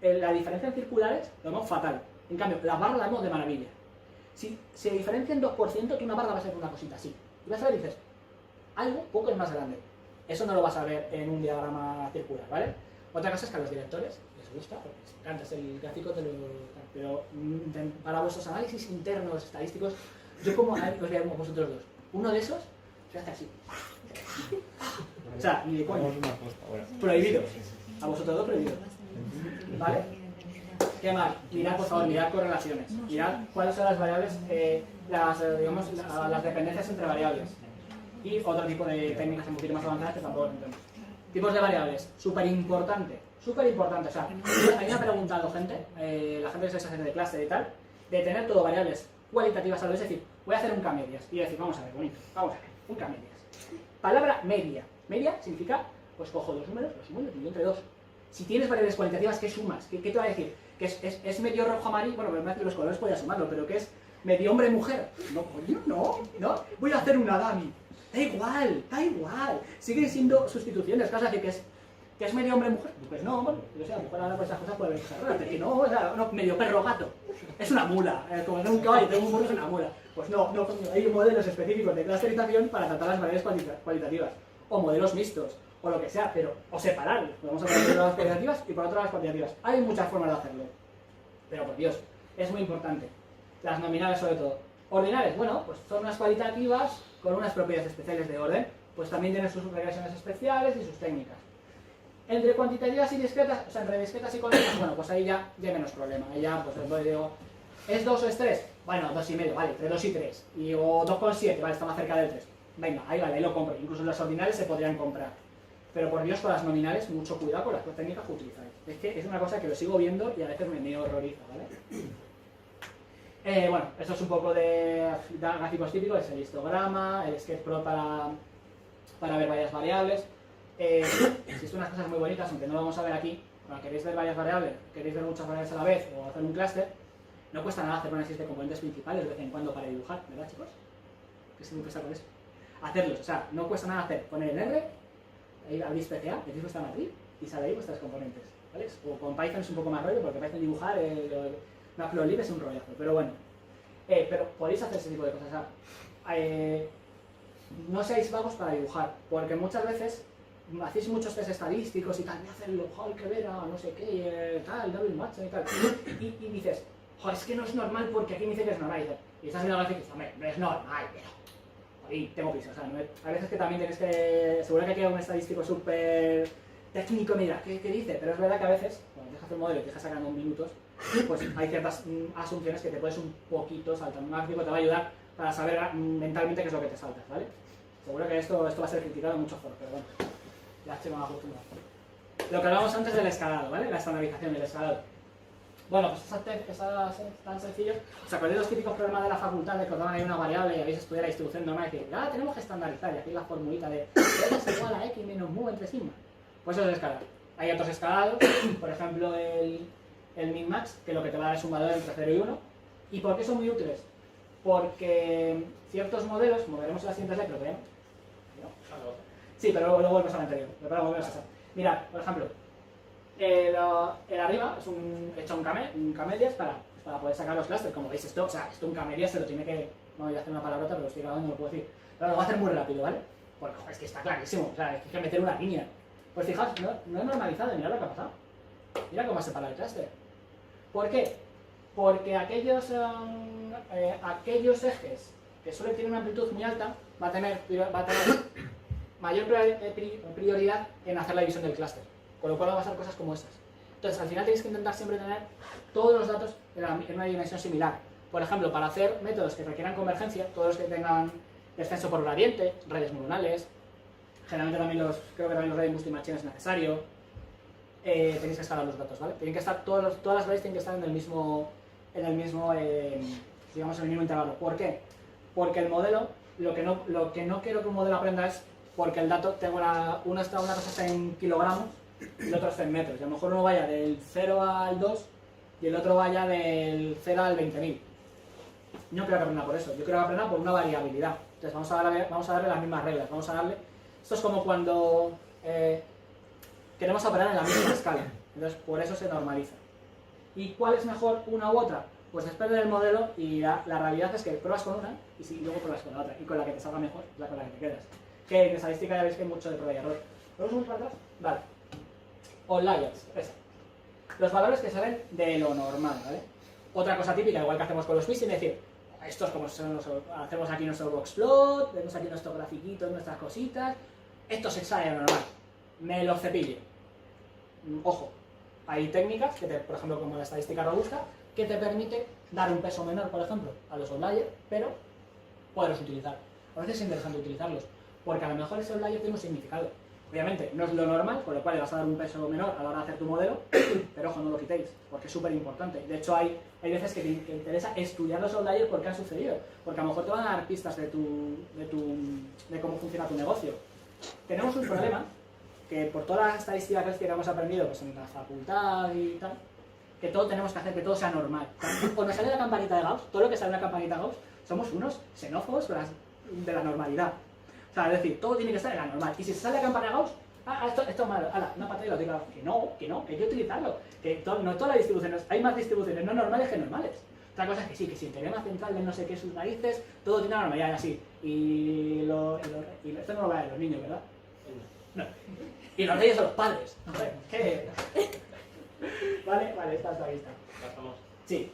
Speaker 1: la diferencia en circulares lo vemos fatal. En cambio, las barras las vemos de maravilla. Si se diferencian 2%, tú una barra va a ser una cosita así. Y vas a ver y dices, algo poco es más grande. Eso no lo vas a ver en un diagrama circular, ¿vale? Otra cosa es que a los directores les gusta, porque les encanta, es el gráfico de lo... Pero para vuestros análisis internos, estadísticos, yo como os voy a dar vosotros dos. Uno de esos se hace así. O sea, ni de coño. Prohibido. A vosotros dos prohibido. ¿Vale? ¿Qué más? Mirad, por favor, mirad correlaciones. Mirad cuáles son las variables, las dependencias entre variables. Y otro tipo de técnicas un poquito más avanzadas que tampoco entendemos. Tipos de variables, súper importante. O sea, a mí me ha preguntado gente, la gente que se hace de clase y tal, de tener todo variables cualitativas a la vez, es decir, voy a hacer un K-medias. Y decir, vamos a ver, bonito, vamos a ver, un K-medias. Palabra media. Media significa, pues cojo dos números, los sumo y los divido entre dos. Si tienes variables cualitativas, ¿qué sumas? ¿Qué te va a decir? ¿Que es medio rojo amarillo? Bueno, me los colores podía sumarlo, pero ¿qué es medio hombre mujer? No, coño, no. Voy a hacer una dummy. Da igual. Siguen siendo sustituciones. ¿Qué vas a decir? ¿Que es medio hombre mujer? Pues no, bueno, yo sé, a lo mejor ahora por esas cosas puede haber cosas raras, pero que no, o sea, no, medio perro gato. Es una mula. Como tengo un caballo y tengo un burro, es una mula. Pues no, hay modelos específicos de clusterización para tratar las variables cualitativas. O modelos mixtos, o lo que sea, pero, o separarlos. Podemos hacer por las cualitativas y por otras las cuantitativas. Hay muchas formas de hacerlo. Pero por Dios, es muy importante. Las nominales sobre todo. Ordinales, bueno, pues son unas cualitativas con unas propiedades especiales de orden. Pues también tienen sus regresiones especiales y sus técnicas. Entre cuantitativas y discretas, o sea, entre discretas y continuas, bueno, pues ahí ya hay menos problema. Ahí ya, pues digo, ¿es 2 o es 3? Bueno, 2,5, vale, entre 2 y 3. O 2,7, vale, está más cerca del 3. Venga, ahí vale, ahí lo compro. Incluso las ordinales se podrían comprar. Pero por Dios, con las nominales, mucho cuidado con las técnicas que utilizáis. Es que es una cosa que lo sigo viendo y a veces me horroriza, ¿vale? Bueno, esto es un poco de gráficos típicos, es el histograma, el Sketch Pro para ver varias variables. Existen unas cosas muy bonitas, aunque no lo vamos a ver aquí. Cuando queréis ver varias variables, queréis ver muchas variables a la vez o hacer un clúster, no cuesta nada hacer una serie de componentes principales de vez en cuando para dibujar, ¿verdad, chicos? ¿Qué se me cuesta con eso? Hacerlos, o sea, no cuesta nada poner el R, ahí abrís PCA, metís vuestra matriz y sale ahí vuestras componentes, ¿vale? O con Python es un poco más rollo, porque Python dibujar, Matplotlib es un rollazo, pero bueno. Pero podéis hacer ese tipo de cosas, o sea, no seáis vagos para dibujar, porque muchas veces hacéis muchos test estadísticos y tal, y hacen lo que ver a no sé qué, tal, double match y tal, y dices, joder, es que no es normal porque aquí me dice que es normal, y estás viendo la gráfica y dices, hombre, no es normal, pero ahí tengo prisa, o sea, no es, hay veces que también tienes que, seguro que aquí hay un estadístico súper técnico, mira, ¿qué dice? Pero es verdad que a veces, cuando dejas el modelo y te dejas sacando minutos, pues hay ciertas asunciones que te puedes un poquito saltar. Un gráfico te va a ayudar para saber mentalmente qué es lo que te saltas, ¿vale? Seguro que esto va a ser criticado en muchos foros, pero bueno, ya estoy más acostumbrado. Lo que hablábamos antes del escalado, ¿vale? La estandarización del escalado. Bueno, pues es tan sencillo. ¿Os acordáis de los típicos problemas de la facultad de que os daban ahí una variable y habéis estudiado la distribución normal y decís, ah, tenemos que estandarizar, y aquí la formulita de x es igual a x menos mu entre sigma? Pues eso es escalado. Hay otros escalados, por ejemplo el min-max, que lo que te va a dar es un valor entre 0 y 1. ¿Y por qué son muy útiles? Porque ciertos modelos, moveremos en la siguiente slide, pero todavía no. Sí, pero luego volvemos a la anterior. Mirad, por ejemplo, el arriba es hecho un camelias para poder sacar los clusters. Como veis, esto un camelias se lo tiene que... No voy a hacer una palabrota, pero lo estoy grabando, no lo puedo decir. Pero lo voy a hacer muy rápido, ¿vale? Porque joder, es que está clarísimo. O sea, es que hay que meter una línea. Pues fijaos, no es normalizado, mirad lo que ha pasado. Mira cómo se separa el clúster. ¿Por qué? Porque aquellos ejes que suelen tener una amplitud muy alta va a tener mayor prioridad en hacer la división del clúster, con lo cual va a pasar cosas como estas. Entonces, al final tenéis que intentar siempre tener todos los datos en una dimensión similar. Por ejemplo, para hacer métodos que requieran convergencia, todos los que tengan descenso por gradiente, redes neuronales, generalmente también creo que también los redes multimachine es necesario. Tenéis que escalar los datos, ¿vale? Tienen que estar todas las redes tienen que estar en el mismo digamos, en el mismo intervalo. ¿Por qué? Porque el modelo, lo que no quiero que un modelo aprenda es porque el dato una cosa está en kilogramos y el otro está en metros. Y a lo mejor uno vaya del 0 al 2 y el otro vaya del 0 al 20.000. No quiero que aprenda por eso, yo quiero que aprenda por una variabilidad. Entonces vamos a darle las mismas reglas, esto es como cuando queremos operar en la misma escala, entonces por eso se normaliza. ¿Y cuál es mejor, una u otra? Pues depende del modelo y la realidad es que pruebas con una y luego pruebas con la otra, y con la que te salga mejor es la con la que te quedas. Que en estadística ya veis que hay mucho de prueba y error. ¿Vamos un para atrás? Vale. Outliers, esa. Los valores que salen de lo normal, ¿vale? Otra cosa típica, igual que hacemos con los quiz, es decir, esto es como hacemos aquí nuestro boxplot, vemos aquí nuestro grafiquito, nuestras cositas, esto se sale de lo normal. Me lo cepillo. Ojo, hay técnicas, por ejemplo como la estadística robusta, que te permite dar un peso menor, por ejemplo, a los outliers, pero poderlos utilizar. A veces es interesante utilizarlos, porque a lo mejor ese outlier tiene un significado. Obviamente no es lo normal, con lo cual le vas a dar un peso menor a la hora de hacer tu modelo, pero ojo, no lo quitéis, porque es súper importante. De hecho, hay veces que te interesa estudiar los outliers porque han sucedido, porque a lo mejor te van a dar pistas de cómo funciona tu negocio. Tenemos un problema, que por todas las estadísticas que hemos aprendido pues en la facultad y tal, que todo tenemos que hacer que todo sea normal. Cuando sale la campanita de Gauss, todo lo que sale en la campanita de Gauss, somos unos xenófobos de la normalidad. O sea, es decir, todo tiene que estar en la normal. Y si se sale la campana de Gauss, esto es malo, una pantalla lo digo, que hay que utilizarlo. Que no todas las distribuciones, hay más distribuciones no normales que normales. Otra cosa es que sí, que si el teorema central de no sé qué sus narices, todo tiene una normalidad así. Y esto no lo va a ver los niños, ¿verdad? No. Y los reyes son los padres. ¿Qué? Vale, esta es la lista. Sí.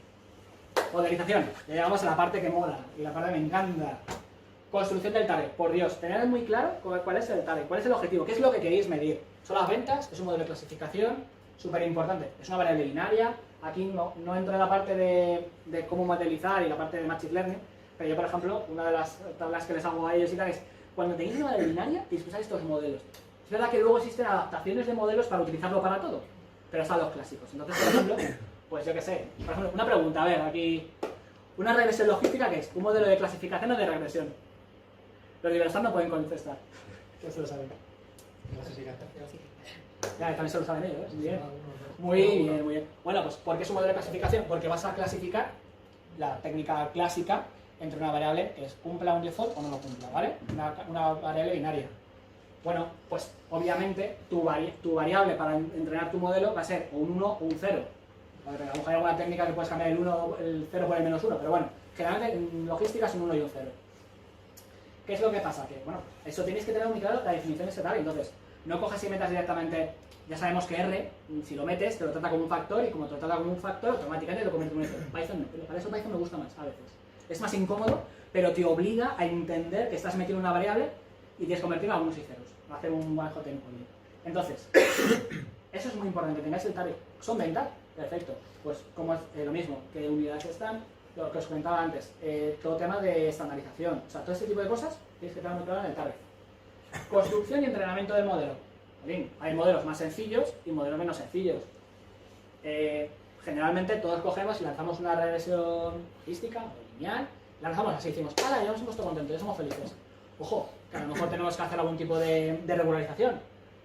Speaker 1: Modelización. Ya llegamos a la parte que mola y la parte que me encanta. Construcción del target. Por Dios, tened muy claro cuál es el target, cuál es el objetivo, qué es lo que queréis medir. Son las ventas, es un modelo de clasificación, súper importante. Es una variable binaria. Aquí no entro en la parte de cómo modelizar y la parte de Machine Learning, pero yo, por ejemplo, una de las tablas que les hago a ellos y tal es cuando tenéis una variable binaria y usar estos modelos. Es verdad que luego existen adaptaciones de modelos para utilizarlo para todo, pero están los clásicos. Entonces, por ejemplo, pues yo qué sé, por ejemplo, una pregunta, a ver, aquí, una regresión logística, ¿qué es? Un modelo de clasificación o de regresión. Los diversos no pueden contestar. Que se lo saben.
Speaker 3: Clasificación.
Speaker 1: Ya, también se lo saben ellos, bien. Muy bien, muy bien. Bueno, pues ¿por qué es un modelo de clasificación? Porque vas a clasificar la técnica clásica entre una variable que cumpla un default o no lo cumpla, ¿vale? Una variable binaria. Bueno, pues obviamente tu variable para entrenar tu modelo va a ser o un 1 o un 0. A lo mejor hay alguna técnica que puedes cambiar el 0 por el menos 1, pero bueno, generalmente en logística es un 1 y un 0. ¿Qué es lo que pasa? Que, bueno, eso tenéis que tener muy claro la definición de ese tal, entonces no cojas y metas directamente, ya sabemos que R, si lo metes, te lo trata como un factor y como te lo trata como un factor, automáticamente lo convierte en un factor. Python no, pero para eso Python me gusta más a veces. Es más incómodo, pero te obliga a entender que estás metiendo una variable y tienes que convertirla a unos y ceros, a hacer un one hot encoding. Entonces, eso es muy importante, que tengáis el target. ¿Son ventas? Perfecto. Pues como es lo mismo, que unidades están, lo que os comentaba antes, todo tema de estandarización, o sea, todo este tipo de cosas tienes que tener muy claro en el target. Construcción y entrenamiento del modelo. Bien, hay modelos más sencillos y modelos menos sencillos. Generalmente todos cogemos y lanzamos una regresión logística o lineal, lanzamos así, decimos, ¡hala! Ya nos hemos puesto contentos, ya somos felices. Ojo, que a lo mejor tenemos que hacer algún tipo de regularización,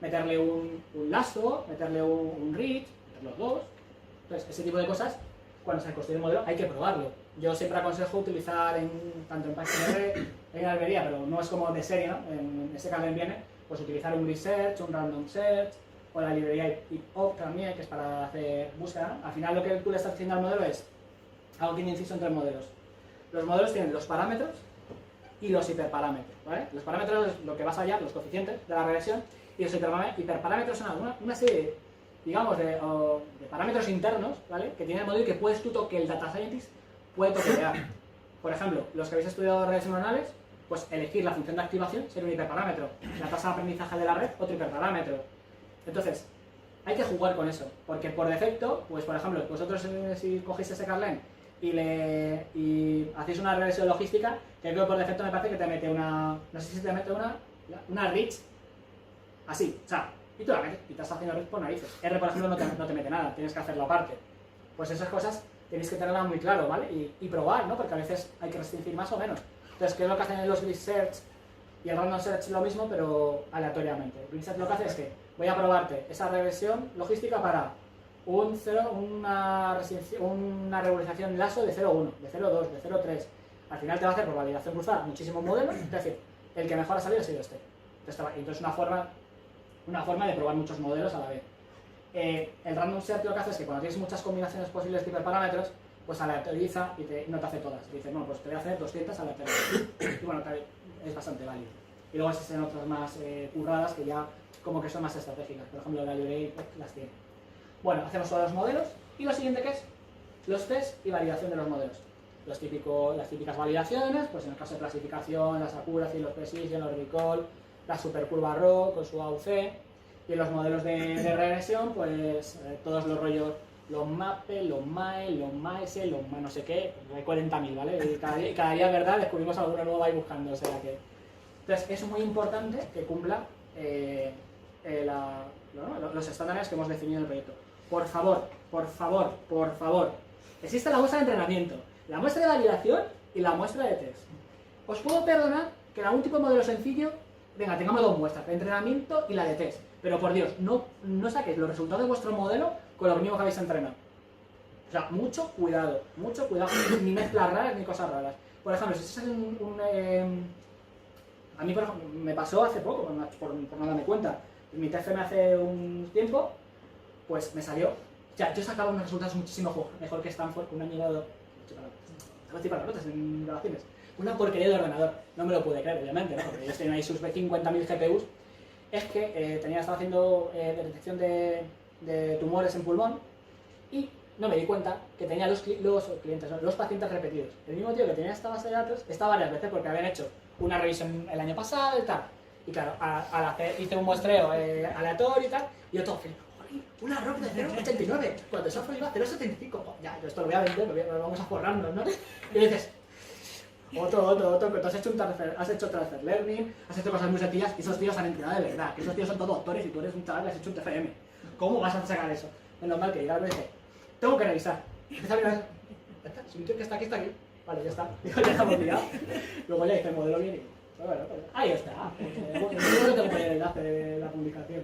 Speaker 1: meterle un lazo, meterle un reach, meter los dos. Entonces, ese tipo de cosas, cuando se construye un modelo, hay que probarlo. Yo siempre aconsejo utilizar tanto en Python R, en Albería, pero no es como de serie, ¿no? En este caso viene, pues utilizar un grid search, un random search, o la librería IPOP también, que es para hacer búsqueda, ¿no? Al final lo que tú le estás haciendo al modelo es algo que tiene inciso entre modelos. Los modelos tienen los parámetros y los hiperparámetros, ¿vale? Los parámetros es lo que vas a hallar, los coeficientes de la regresión, y los hiperparámetros son una serie, digamos, de parámetros internos, ¿vale? Que tiene el modelo y que puedes tú, que el data scientist puede toquetear. Por ejemplo, los que habéis estudiado redes neuronales, pues elegir la función de activación sería un hiperparámetro, la tasa de aprendizaje de la red, otro hiperparámetro. Entonces, hay que jugar con eso, porque por defecto, pues por ejemplo, vosotros si cogéis ese Carlen y hacéis una regresión logística, que creo que por defecto me parece que te mete no sé si te mete una reach, así, o sea, y tú la metes y estás haciendo reach por narices. R, por ejemplo, no te mete nada, tienes que hacerlo aparte. Pues esas cosas tenéis que tenerlas muy claro, ¿vale? Y probar, ¿no? Porque a veces hay que restringir más o menos. Entonces, ¿qué es lo que hacen los grid search y el random search? Lo mismo, pero aleatoriamente. El grid search lo que hace es que voy a probarte esa regresión logística para una regularización lazo de 0,1, de 0,2, de 0,3. Al final te va a hacer por validación cruzada muchísimos modelos, es decir, el que mejor ha salido ha sido este. Entonces, una forma de probar muchos modelos a la vez. El random search lo que hace es que cuando tienes muchas combinaciones posibles de hiperparámetros, pues aleatoriza y no te hace todas. Te dice, bueno, pues te voy a hacer 200 aleatorias. Y bueno, es bastante válido. Y luego existen otras más curradas que ya como que son más estratégicas. Por ejemplo, la librería las tiene. Bueno, hacemos todos los modelos. Y lo siguiente que es los test y validación de los modelos. Las típicas validaciones, pues en el caso de clasificación, las accuracy, los precision, los recall, la supercurva RAW con su AUC. Y en los modelos de regresión, pues todos los rollos, los MAPE, los MAE, los MAESE, los MA no sé qué, hay 40.000, ¿vale? Y cada día, verdad, descubrimos alguna nueva ahí buscando, o sea que... Entonces, es muy importante que cumpla los estándares que hemos definido en el proyecto. Por favor, por favor, por favor, existe la muestra de entrenamiento, la muestra de validación y la muestra de test. Os puedo perdonar que en algún tipo de modelo sencillo, venga, tengamos dos muestras, la de entrenamiento y la de test. Pero por Dios, no saquéis los resultados de vuestro modelo con lo mismo que habéis entrenado. O sea, mucho cuidado, ni mezclas raras ni cosas raras. Por ejemplo, si estás en a mí, por ejemplo, me pasó hace poco, por no darme cuenta. En mi TFM hace un tiempo, pues me salió. O sea, yo sacaba unos resultados muchísimo mejor que Stanford, un año dado. En grabaciones. Una porquería de ordenador. No me lo pude creer, obviamente, ¿no? Porque ellos tienen ahí sus 50.000 GPUs. Es que estaba haciendo detección de tumores en pulmón y no me di cuenta que tenía los pacientes repetidos. El mismo tío que tenía esta base de datos está varias veces porque habían hecho una revisión el año pasado y tal. Y claro, hice un muestreo aleatorio y tal, y yo todo feliz. Una ROM de 0,89, cuando Software iba a 0,75. Ya, yo esto lo voy a vender, lo vamos a forrarnos, ¿no? Y dices, Otro, que tú has hecho transfer learning, has hecho cosas muy sencillas y esos tíos han entrenado de verdad, que esos tíos son todos doctores y tú eres un chaval que has hecho un TFM. ¿Cómo vas a sacar eso? Es normal que llega y dice, tengo que revisar. Empieza a mirar, si un tío que está aquí, vale, ya está. Digo, ya estamos liados. Luego ya dice el modelo bien y bueno, ahí está. Yo no tengo que poner el enlace de la publicación.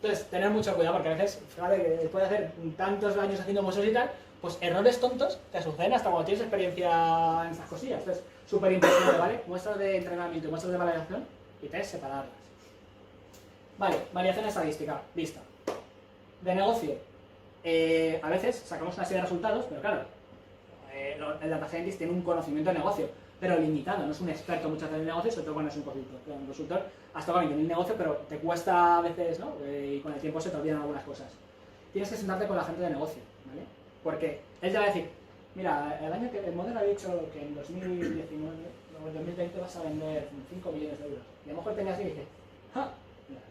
Speaker 1: Entonces, tener mucho cuidado porque a veces, fíjate que después de hacer tantos años haciendo museos y tal, pues errores tontos te suceden hasta cuando tienes experiencia en esas cosillas. Entonces, súper importante, ¿vale? Muestras de entrenamiento y muestras de validación y test separarlas. Vale, validación estadística, vista. De negocio, a veces sacamos una serie de resultados, pero claro, el data scientist tiene un conocimiento de negocio, pero limitado, no es un experto muchas veces en negocio, sobre todo cuando es un consultor. Un consultor has tocado en el negocio, pero te cuesta a veces, ¿no? Y con el tiempo se te olvidan algunas cosas. Tienes que sentarte con la gente de negocio, ¿vale? Porque él te va a decir, mira, el modelo ha dicho que en 2019 o en 2020 vas a vender 5 millones de euros. Y a lo mejor tengas así y dices, ¡ah! Mira,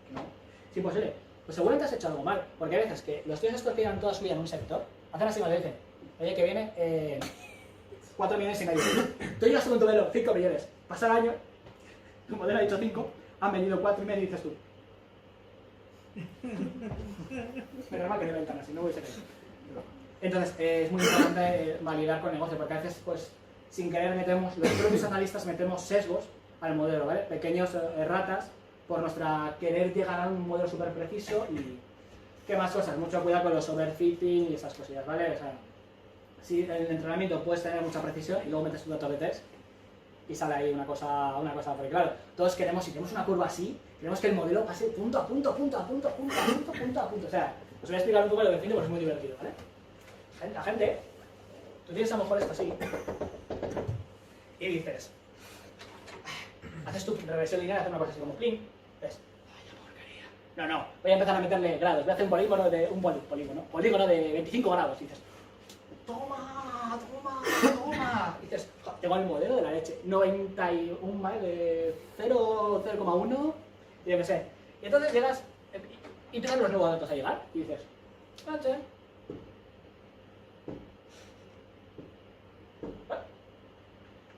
Speaker 1: que no. Es imposible. Pues seguramente has hecho algo mal, porque hay veces que los tíos estos que llevan toda su vida en un sector, hacen así cuando dicen, oye, que viene 4 millones y medio. Tú llegas con tu modelo 5 millones, pasa el año, tu modelo ha dicho 5, han vendido 4 y medio y dices tú. Menos mal que no ventan así, no hubiese caído. Entonces, es muy importante validar con el negocio, porque a veces, pues, sin querer metemos, los propios analistas metemos sesgos al modelo, ¿vale? Pequeños erratas por nuestra querer llegar a un modelo súper preciso y... ¿Qué más cosas? Mucho cuidado con los overfitting y esas cosillas, ¿vale? O sea, si en el entrenamiento puedes tener mucha precisión y luego metes tu dato de test y sale ahí una cosa, porque claro, todos queremos, si tenemos una curva así, queremos que el modelo pase punto a punto. O sea, os voy a explicar un poco el overfitting porque es muy divertido, ¿vale? La gente, tú tienes a lo mejor esto así y dices, haces tu regresión lineal, haces una cosa así como clean, ves, vaya porquería. No, voy a empezar a meterle grados, voy a hacer un polígono de 25 grados y dices, toma, y dices, tengo el modelo de la leche, 91 más de 0,1 y yo qué sé. Y entonces llegas y empiezan los nuevos datos a llegar y dices, entonces,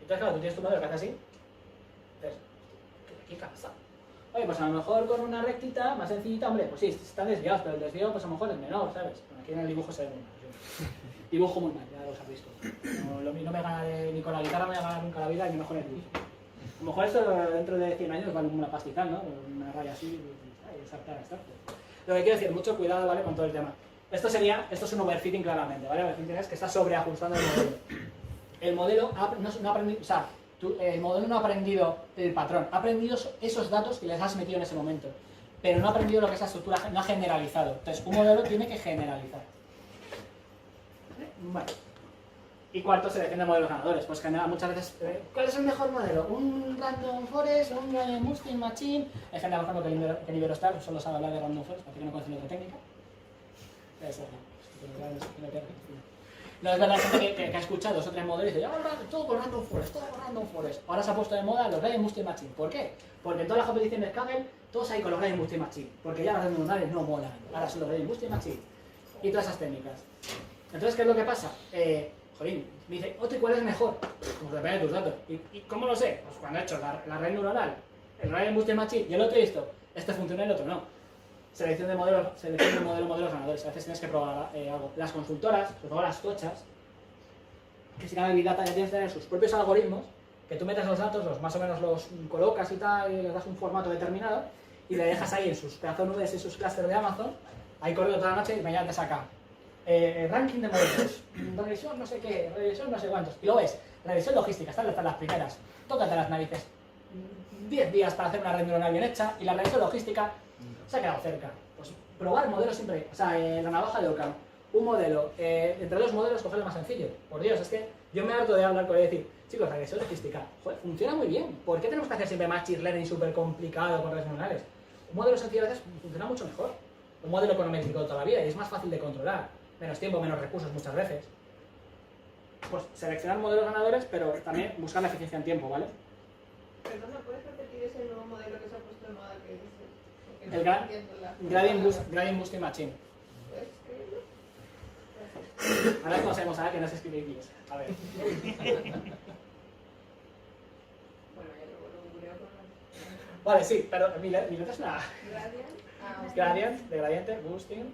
Speaker 1: claro, tú tienes tu modelo que hace así. Entonces, ¿qué pasa? Oye, pues a lo mejor con una rectita más sencillita, hombre, pues sí, están desviados, pero el desvío pues a lo mejor es menor, ¿sabes? Bueno, aquí en el dibujo se ve muy mal. Yo dibujo muy mal, ya los habéis visto. No me gana ni con la guitarra me voy a ganar nunca la vida, ni mejor en el dibujo. A lo mejor esto dentro de 100 años vale una pastizal, ¿no? Una raya así, exacto. Lo que quiero decir, mucho cuidado, ¿vale? Con todo el tema. Esto es un overfitting claramente, ¿vale? Overfitting es que está sobreajustando el modelo. El modelo no ha aprendido, o sea, el modelo no ha aprendido el patrón, ha aprendido esos datos que les has metido en ese momento, pero no ha aprendido lo que es la estructura, no ha generalizado. Entonces, un modelo tiene que generalizar. Vale. Y cuarto, selección de modelos ganadores. Pues genera muchas veces, ¿cuál es el mejor modelo? ¿Un Random Forest? ¿Un Muslim Machine? En general, por ejemplo, que Liberostar solo sabe hablar de Random Forest, porque no conoce de técnica. Eso no es verdad, gente que ha escuchado 2 o 3 modelos y dice, todo con Random Forest. Ahora se ha puesto de moda los Gradient Boosted Machine. ¿Por qué? Porque en todas las competiciones Kaggle, todos ahí con los Gradient Boosted Machine. Porque ya las redes neuronales no molan. Ahora son los Gradient Boosted Machine. Y todas esas técnicas. Entonces, ¿qué es lo que pasa? Jolín, me dice, ¿y cuál es mejor? Pues depende de tus datos. ¿Y cómo lo sé? Pues cuando he hecho la red neuronal, el Gradient Boosted Machine y el otro he visto, este funciona y el otro no. Selección de modelos ganadores. A veces tienes que probar algo. Las consultoras, sobre todo las tochas, que si cabe Big Data ya tienes que tener sus propios algoritmos, que tú metes los datos, más o menos los colocas y tal, y les das un formato determinado, y le dejas ahí en sus pedazos nubes y sus clústeres de Amazon, ahí corriendo toda la noche y mañana te saca ranking de modelos, revisión no sé qué, revisión no sé cuántos, y lo ves, revisión logística, están las primeras, tócate las narices, 10 días para hacer una red neuronal bien hecha, y la revisión logística se ha quedado cerca. Pues probar modelos siempre, o sea, la navaja de Occam, un modelo, entre 2 modelos coger lo más sencillo. Por Dios, es que yo me harto de hablar con él y decir, chicos, regresión logística, joder, funciona muy bien. ¿Por qué tenemos que hacer siempre machine learning súper complicado con redes neuronales? Un modelo sencillo a veces funciona mucho mejor. Un modelo econométrico de toda la vida y es más fácil de controlar. Menos tiempo, menos recursos muchas veces. Pues seleccionar modelos ganadores, pero también buscar la eficiencia en tiempo, ¿vale?
Speaker 3: Perdona, ¿puedes repetir ese nuevo modelo que se ha puesto de moda que dices?
Speaker 1: El Gradient Boosted Machine.
Speaker 3: ¿Puedes escribirlo?
Speaker 1: Ahora es como sabemos ahora que no se escribe inglés. A ver. Vale, sí, pero mi letra es una
Speaker 3: Gradient. Ah,
Speaker 1: gradient, de gradiente, boosting.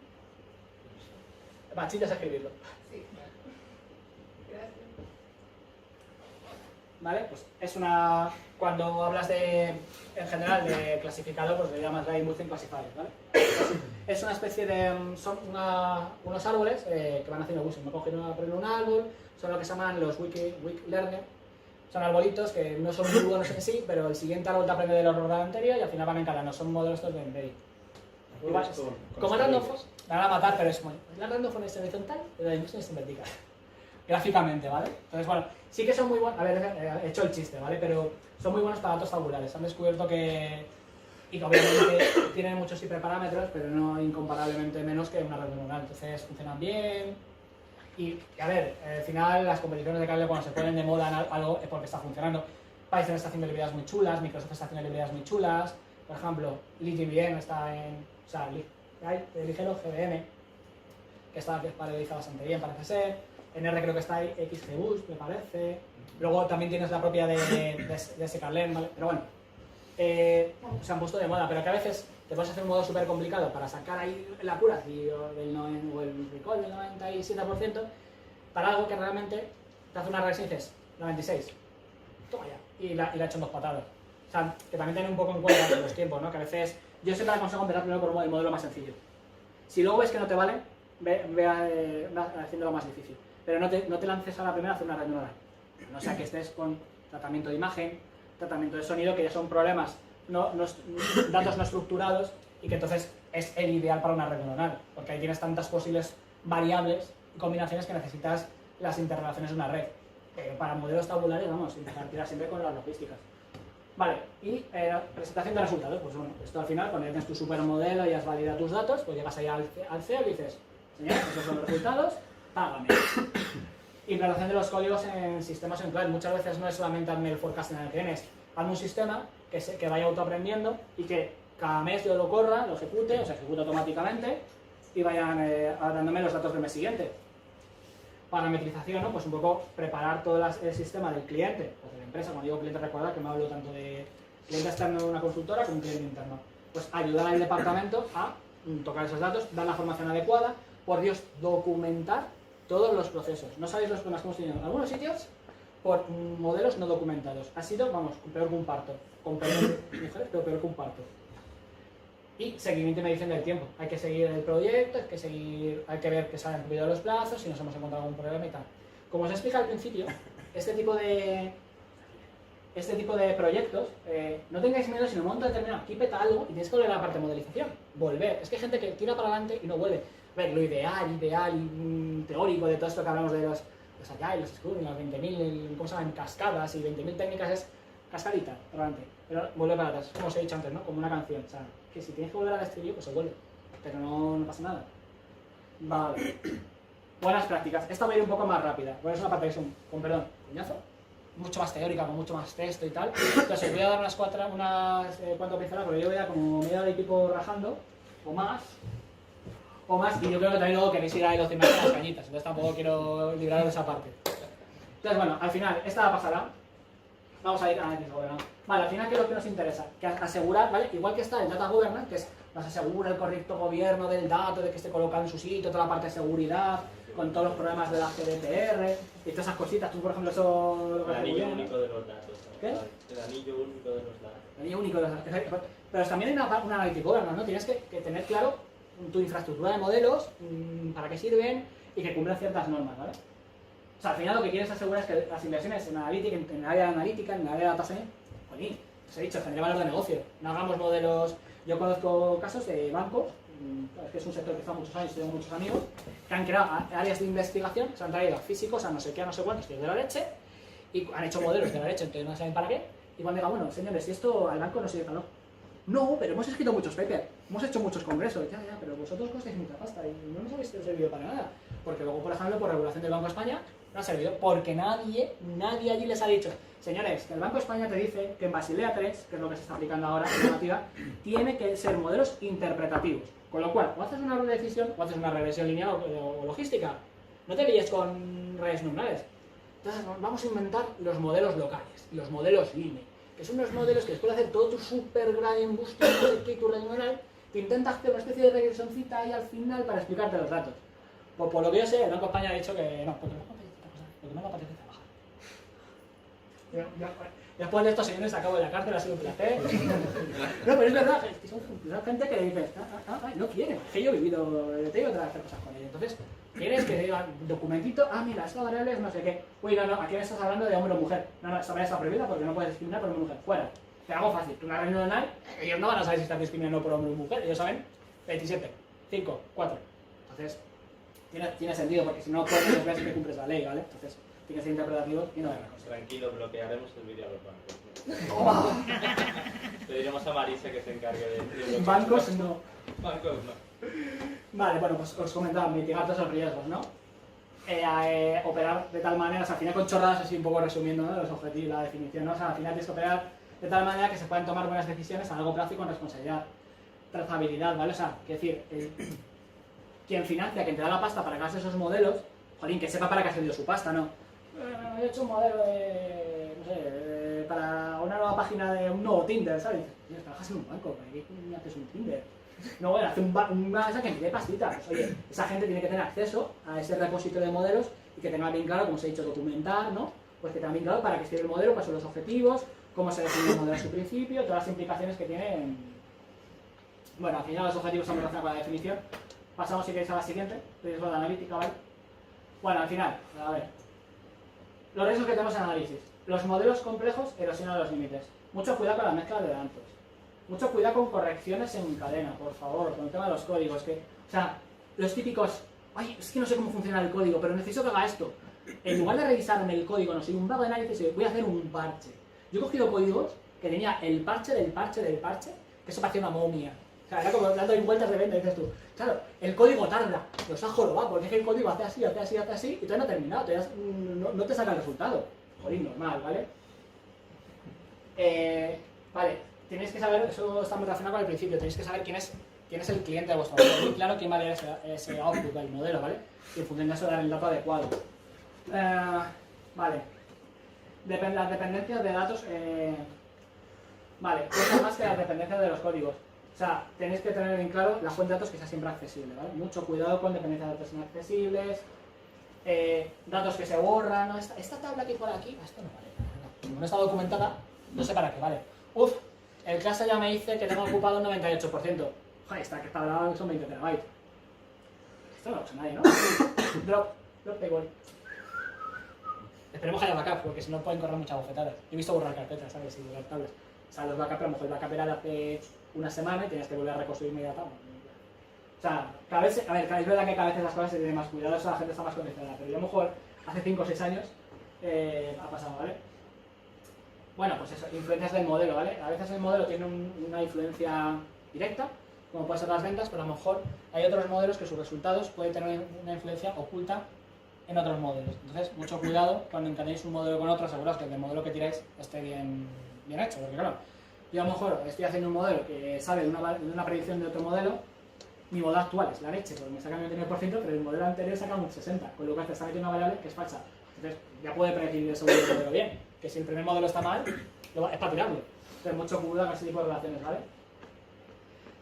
Speaker 1: Machillas a escribirlo.
Speaker 3: Sí. Gracias.
Speaker 1: ¿Vale? Pues es una... Cuando hablas de, en general, de clasificador, pues le llamas Gradient Boosting Classifier, ¿vale? Es una especie de... son unos árboles que van haciendo boosting. Me cogen un árbol, son lo que se llaman los weak learner. Son arbolitos que no son muy buenos en sí, pero el siguiente árbol te aprende del árbol anterior y al final van encadenando. Son modelos estos de embedding. Igual, como el random forest, me van a matar, pero es muy... El random forest es horizontal y la dimensión es en vertical. Gráficamente, ¿vale? Entonces, bueno, sí que son muy buenos... A ver, he hecho el chiste, ¿vale? Pero son muy buenos para datos tabulares. Han descubierto que... Y que obviamente tienen muchos hiperparámetros, pero no incomparablemente menos que una red neuronal. Entonces, funcionan bien. Y, a ver, al final las competiciones de cable cuando se ponen de moda en algo es porque está funcionando. Python está haciendo librerías muy chulas, Microsoft está haciendo librerías muy chulas. Por ejemplo, LibGBM está en... O sea, hay ligero GBM, que está paraleliza bastante bien, parece ser. En R creo que está ahí XGBoost, me parece. Luego también tienes la propia de sklearn, ¿vale? Pero bueno, se han puesto de moda, pero que a veces te puedes hacer un modo súper complicado para sacar ahí la accuracy o el recall del 97% para algo que realmente te hace una regresión y dices 96, toma ya, y la he hecho en 2 patadas. O sea, que también tiene un poco en cuenta los tiempos, ¿no? Que a veces yo siempre aconsejo empezar primero por el modelo más sencillo. Si luego ves que no te vale, ve haciéndolo más difícil. Pero no te lances a la primera a hacer una red neuronal. No sea que estés con tratamiento de imagen, tratamiento de sonido, que ya son problemas, datos no estructurados, y que entonces es el ideal para una red neuronal, porque ahí tienes tantas posibles variables y combinaciones que necesitas las interrelaciones de una red. Pero para modelos tabulares, vamos, intentar tirar siempre con las logísticas. Vale, y presentación de resultados. Pues bueno, esto al final, cuando ya tienes tu supermodelo y has validado tus datos, pues llegas ahí al CEO y dices, señor, esos son los resultados, págame. Implantación de los códigos en sistemas en cloud. Muchas veces no es solamente hazme el forecasting en el que tienes, hazme un sistema que vaya autoaprendiendo y que cada mes yo lo corra, lo ejecute, o se ejecute automáticamente y vayan dándome los datos del mes siguiente. Parametrización, ¿no? Pues un poco preparar todo el sistema del cliente o de la empresa. Cuando digo cliente, recuerda que me hablo tanto de cliente externo de una consultora como un cliente interno. Pues ayudar al departamento a tocar esos datos, dar la formación adecuada, por Dios, documentar todos los procesos. No sabéis los problemas que hemos tenido en algunos sitios por modelos no documentados. Ha sido, vamos, peor que un parto. Con perdón de mujeres, pero peor que un parto. Y seguimiento y medición del tiempo. Hay que seguir el proyecto, hay que ver que se han cumplido los plazos, si nos hemos encontrado algún problema y tal. Como os explica al principio, este tipo de proyectos, no tengáis miedo si en un momento determinado aquí peta algo y tienes que volver a la parte de modelización. Volver. Es que hay gente que tira para adelante y no vuelve. A ver, lo ideal y teórico de todo esto que hablamos de los Agile, los Scrum, los 20.000, ¿cómo se llaman? Cascadas y 20.000 técnicas es cascadita, adelante. Pero vuelve para atrás, como os he dicho antes, ¿no? Como una canción. O sea, que si tienes que volver al estribillo, pues se vuelve. Pero no pasa nada. Vale. Buenas prácticas. Esta va a ir un poco más rápida. Bueno, es una parte que es con perdón, coñazo. Mucho más teórica, con mucho más texto y tal. Entonces os voy a dar unas cuantas pinceladas, porque yo voy a como media hora y pico rajando, o más, y yo creo que también luego queréis ir a los temas de las cañitas, entonces tampoco quiero libraros de esa parte. Entonces, bueno, al final, esta la pasará. Vamos a ir a X Governance. Vale, al final, ¿qué es lo que nos interesa? Que asegurar, ¿vale? Igual que está el Data Governance, que nos asegura el correcto gobierno del dato, de que esté colocado en su sitio, toda la parte de seguridad, con todos los problemas de la GDPR y todas esas cositas. Tú, por ejemplo, eso...
Speaker 2: El anillo único de los datos.
Speaker 1: ¿Qué?
Speaker 2: El anillo único de los datos.
Speaker 1: El anillo único de los datos. Pero también hay una Analytic Governance, ¿no? Tienes que tener claro tu infraestructura de modelos, para qué sirven y que cumplan ciertas normas, ¿vale? O sea, al final lo que quieres asegurar es que las inversiones en analítica, en el área de analítica, en el área de data science, jolín, os he dicho, genere valor de negocio. No hagamos modelos... Yo conozco casos de bancos, es que es un sector que está muchos años y tengo muchos amigos, que han creado áreas de investigación, se han traído a físicos, a no sé qué, a no sé cuántos, que es de la leche, y han hecho modelos de la leche, entonces no saben para qué, y cuando digan, bueno, señores, si esto al banco no sirve para nada. No, pero hemos escrito muchos papers, hemos hecho muchos congresos, ya, pero vosotros costáis mucha pasta y no nos habéis servido para nada. Porque luego, por ejemplo, por regulación del Banco de España, no ha servido, porque nadie allí les ha dicho, señores, que el Banco de España te dice que en Basilea 3, que es lo que se está aplicando ahora en la normativa, tiene que ser modelos interpretativos. Con lo cual, o haces una decisión o haces una regresión lineal o logística. No te líes con redes neuronales. Entonces, vamos a inventar los modelos locales, los modelos LINE, que son unos modelos que después de hacer todo tu super gran booster, no sé qué, tu red neuronal, te intenta hacer una especie de regresioncita ahí al final para explicarte los datos. Pues por lo que yo sé, el Banco de España ha dicho que no, porque no me apetece trabajar. Después de estos señores acabo de la cárcel, ha sido un placer. No, pero es verdad, es que son gente que dices, no quieren, es que yo he vivido, tengo que hacer cosas con ellos. Entonces, ¿quieres que diga documentito? Ah, mira, esta variable es no sé qué. Uy, no, aquí me estás hablando de hombre o mujer. No, esta variable está prohibida porque no puedes discriminar por hombre o mujer. Fuera. Te hago fácil. Una red neuronal, ellos no van a saber si están discriminando por hombre o mujer. Ellos saben 27, 5, 4. Entonces, tiene sentido porque si no, puedes ver si te cumples la ley, ¿vale? Entonces, tiene que ser interpretativo y no hay cosa.
Speaker 2: Tranquilo, bloquearemos el vídeo a los bancos. Le diremos a Marisa que se encargue de
Speaker 1: Bancos no.
Speaker 2: Bancos no.
Speaker 1: Vale, bueno, pues os comentaba, mitigar todos los riesgos, ¿no? Operar de tal manera, o sea, al final con chorradas así un poco resumiendo, ¿no? Los objetivos, la definición, ¿no? O sea, al final tienes que operar de tal manera que se puedan tomar buenas decisiones a largo plazo y con responsabilidad. Trazabilidad, ¿vale? O sea, quiero decir, quien financia, quien te da la pasta para que hagas esos modelos, jolín, que sepa para qué ha servido su pasta, ¿no? He hecho un modelo de, no sé, para una nueva página de un nuevo Tinder, ¿sabes? Tío, trabajas en un banco, ¿para qué haces un Tinder? No, bueno, hace una esa que me dé pastita. Pues, oye, esa gente tiene que tener acceso a ese repositorio de modelos y que tenga bien claro, como os he dicho, documentar, ¿no? Pues que tenga bien claro para qué sirve el modelo, cuáles son los objetivos, cómo se define el modelo a su principio, todas las implicaciones que tienen. Bueno, al final los objetivos son relacionados con la definición. Pasamos, si queréis, a la siguiente, riesgo de analítica, ¿vale? Bueno, al final, a ver. Los riesgos que tenemos en análisis. Los modelos complejos erosionan los límites. Mucho cuidado con la mezcla de datos. Mucho cuidado con correcciones en cadena, por favor, con el tema de los códigos. O sea, los típicos, ay, es que no sé cómo funciona el código, pero necesito que haga esto. En lugar de revisarme el código, no sé, un vago de análisis, voy a hacer un parche. Yo he cogido códigos que tenía el parche del parche del parche, que eso parecía una momia. O sea, era como dando vueltas de venta, dices tú. Claro, el código tarda, los ha jorobado, porque es que el código hace así, hace así, hace así, y todavía no ha terminado, todavía no te saca el resultado. Joder, normal, ¿vale? Vale. Tenéis que saber, eso está muy relacionado con el principio, tenéis que saber quién es el cliente de vuestro modelo. Muy claro quién va a leer ese output del modelo, ¿vale? Y en función de eso dar el dato adecuado. Vale. Las dependencias de datos. Vale, cosa más que las dependencias de los códigos. O sea, tenéis que tener bien claro la fuente de datos que sea siempre accesible, ¿vale? Mucho cuidado con dependencias de datos inaccesibles, datos que se borran, ¿no? Esta tabla que hay por aquí, esto no vale. Como no está documentada, no sé para qué vale. Uf. El clase ya me dice que tengo ocupado un 98%. Joder, esta que está hablando son 20 terabytes. Esto no lo usa nadie, ¿no? Drop igual. Esperemos que haya backup, porque si no pueden correr muchas bofetadas. He visto borrar carpetas, ¿sabes? Y borrar tablas. O sea, los backup, a lo mejor el backup era de hace una semana y tenías que volver a reconstruir media tabla. O sea, cada vez, a ver, es verdad que cada vez las cosas se tienen más cuidado, la gente está más condicionada, pero yo a lo mejor hace 5 o 6 años ha pasado, ¿vale? Bueno, pues eso, influencias del modelo, ¿vale? A veces el modelo tiene una influencia directa, como pueden ser las ventas, pero a lo mejor hay otros modelos que sus resultados pueden tener una influencia oculta en otros modelos. Entonces, mucho cuidado cuando encadenéis un modelo con otro, aseguraos que el modelo que tiráis esté bien hecho, porque claro, yo a lo mejor estoy haciendo un modelo que sabe de una predicción de otro modelo, mi modelo actual es la leche, porque me saca el 99%, pero el modelo anterior saca un 60%, con lo cual te está metiendo una variable que es falsa. Entonces, ya puede predecir el segundo modelo bien, que si el primer modelo está mal, es para tirarlo. Entonces, mucho cuidado con ese tipo de relaciones, ¿vale?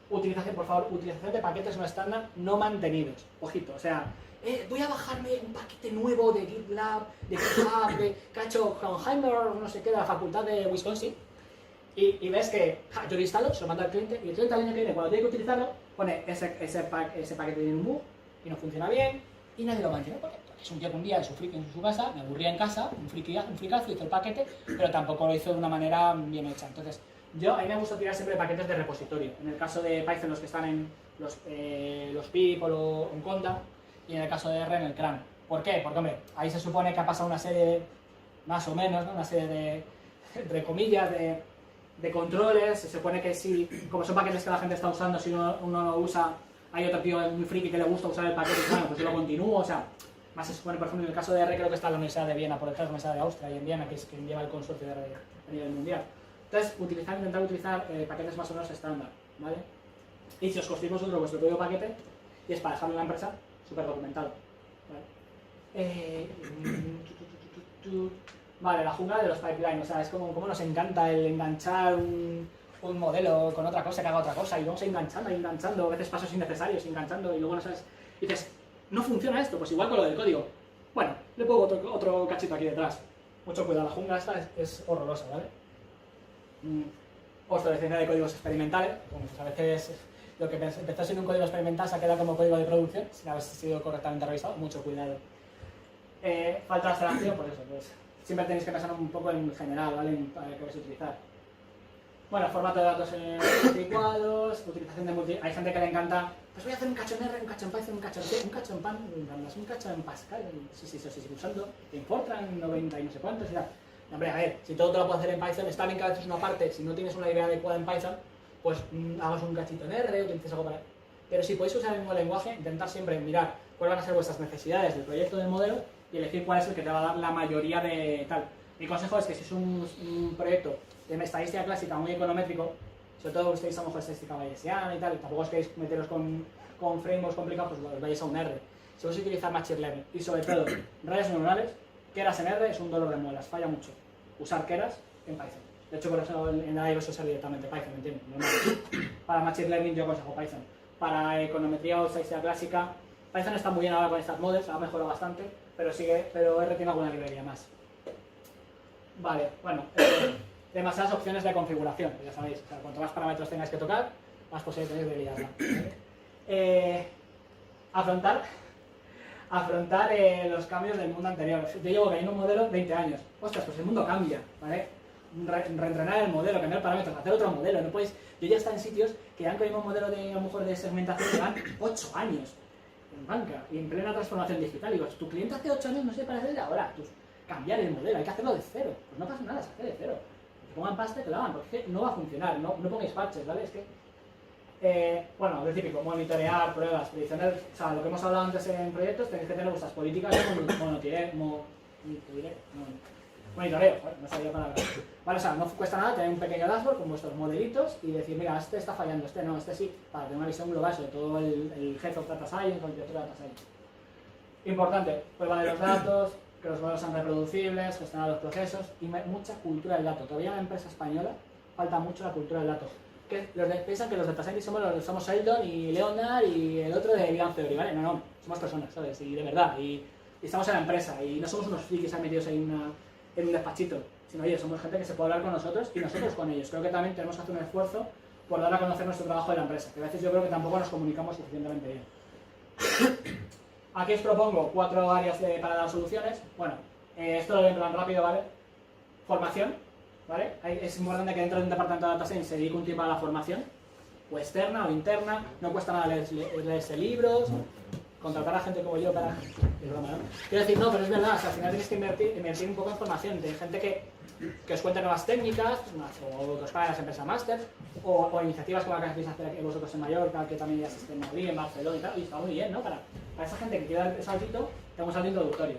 Speaker 1: Utilización, por favor, utilización de paquetes no estándar no mantenidos. Ojito, o sea, voy a bajarme un paquete nuevo de GitLab, de GitHub, que ha hecho Horkheimer, no sé qué, de la facultad de Wisconsin, y ves que yo lo instalo, se lo mando al cliente, y el cliente al año que viene, cuando tiene que utilizarlo, pone ese paquete tiene un bug y no funciona bien, y nadie lo mantiene, porque es un tío que un día es un friki en su casa, me aburría en casa, un fricazo, hizo el paquete, pero tampoco lo hizo de una manera bien hecha. Entonces, a mí me gusta tirar siempre paquetes de repositorio. En el caso de Python, los que están en los pip o en Conda, y en el caso de R, en el CRAN. ¿Por qué? Porque, hombre, ahí se supone que ha pasado una serie, más o menos, ¿no? Una serie de, entre comillas, de controles. Se supone que si, como son paquetes que la gente está usando, si uno lo usa, hay otro tío muy friki que le gusta usar el paquete, bueno, pues yo lo continúo, o sea, más se supone, por ejemplo, en el caso de R, creo que está en la Universidad de Viena, por ejemplo, la Universidad de Austria y en Viena, que es quien lleva el consorcio de R a nivel mundial. Entonces, intentar utilizar paquetes más o menos estándar, ¿vale? Y si os construís vosotros vuestro propio paquete, y es para dejarlo en la empresa, súper documentado, ¿vale? Vale, la jungla de los pipelines, o sea, es como nos encanta el enganchar un modelo con otra cosa que haga otra cosa y vamos enganchando, a veces pasos innecesarios, enganchando y luego no sabes. Y dices, no funciona esto, pues igual con lo del código. Bueno, le pongo otro cachito aquí detrás. Mucho cuidado, la jungla esta es horrorosa, ¿vale? Obsolescencia de códigos experimentales, como pues a veces lo que empezó siendo un código experimental se ha quedado como código de producción sin haber sido correctamente revisado, mucho cuidado. Falta de abstracción, pues eso, pues siempre tenéis que pensar un poco en general, ¿vale? Para qué vais a utilizar. Bueno, formato de datos multicuadros, utilización de hay gente que le encanta, pues voy a hacer un cacho en R, un cacho en Python, un cacho en C, un cacho en Pan, un cacho en Pascal, sí, usando en Fortran 90 y no sé cuántos y tal. Hombre, a ver, si todo te lo puedes hacer en Python, está bien que a veces una parte, si no tienes una idea adecuada en Python, pues hagas un cachito en R, utilices algo para... Pero si podéis usar el mismo lenguaje, intentar siempre mirar cuáles van a ser vuestras necesidades del proyecto del modelo y elegir cuál es el que te va a dar la mayoría de tal. Mi consejo es que si es un proyecto de estadística clásica muy econométrico, sobre todo ustedes a lo mejor estadística bayesiana y tal, y tampoco os queréis meteros con frameworks complicados, pues os vais a un R. Si vais a utilizar Machine Learning y sobre todo redes neuronales, keras en R es un dolor de muelas, falla mucho. Usar keras en Python. De hecho, por eso en iOS usar directamente Python, ¿entiendes? Para Machine Learning yo aconsejo Python. Para econometría o estadística clásica, Python está muy bien ahora con estas models, ha mejorado bastante, pero R tiene alguna librería más. Vale, bueno, demasiadas opciones de configuración, ya sabéis, o sea, cuanto más parámetros tengáis que tocar, más posibilidades tenéis de liarla. Afrontar los cambios del mundo anterior. Yo llevo cayendo un modelo 20 años. Ostras, pues el mundo cambia, ¿vale? Reentrenar el modelo, cambiar parámetros, hacer otro modelo. No podéis... Yo ya estoy en sitios que han con el mismo modelo de, a lo mejor, de segmentación llevan 8 años en banca y en plena transformación digital. Y digo, tu cliente hace 8 años no se parece de ahora. Pues, cambiar el modelo, hay que hacerlo de cero. Pues no pasa nada, se hace de cero. Que pongan pasta y que lo hagan, porque es que no va a funcionar. No pongáis parches, ¿vale? Es que... bueno, lo típico, monitorear, pruebas, prediccionar, o sea, lo que hemos hablado antes en proyectos, tenéis que tener vuestras políticas de monitoreo, no sabía palabra. Vale, o sea, no cuesta nada tener un pequeño dashboard con vuestros modelitos y decir, mira, este está fallando, este no, este sí, para tener una visión global sobre todo el Head of Data Science o el director de Data Science. Importante, prueba de los datos, que los modelos sean reproducibles, gestionar los procesos y mucha cultura del dato. Todavía en la empresa española falta mucho la cultura del dato. Que piensan que los data scientists somos Sheldon y Leonard y el otro de Big Bang Theory, ¿vale? No, somos personas, ¿sabes? Y de verdad, y estamos en la empresa y no somos unos frikis ahí metidos ahí en un despachito, sino, oye, somos gente que se puede hablar con nosotros y nosotros con ellos. Creo que también tenemos que hacer un esfuerzo por dar a conocer nuestro trabajo de la empresa, que a veces yo creo que tampoco nos comunicamos suficientemente bien. Aquí os propongo 4 áreas para dar soluciones. Bueno, esto lo voy en plan rápido, ¿vale? Formación, ¿vale? Es importante que dentro de un departamento de Data Science se dedique un tiempo a la formación, o externa o interna, no cuesta nada leerse libros, contratar a gente como yo para... Es broma, ¿no? Quiero decir, no, pero es verdad, o sea, al final tenéis que invertir un poco en formación, de gente que os cuente nuevas técnicas, o que os pague las empresas máster, o iniciativas como la que hacéis hacer vosotros en Mallorca, que también ya existe en Madrid, en Barcelona y tal, y está muy bien, ¿no? Para esa gente que quiera dar el saltito, tengo un salto introductorio.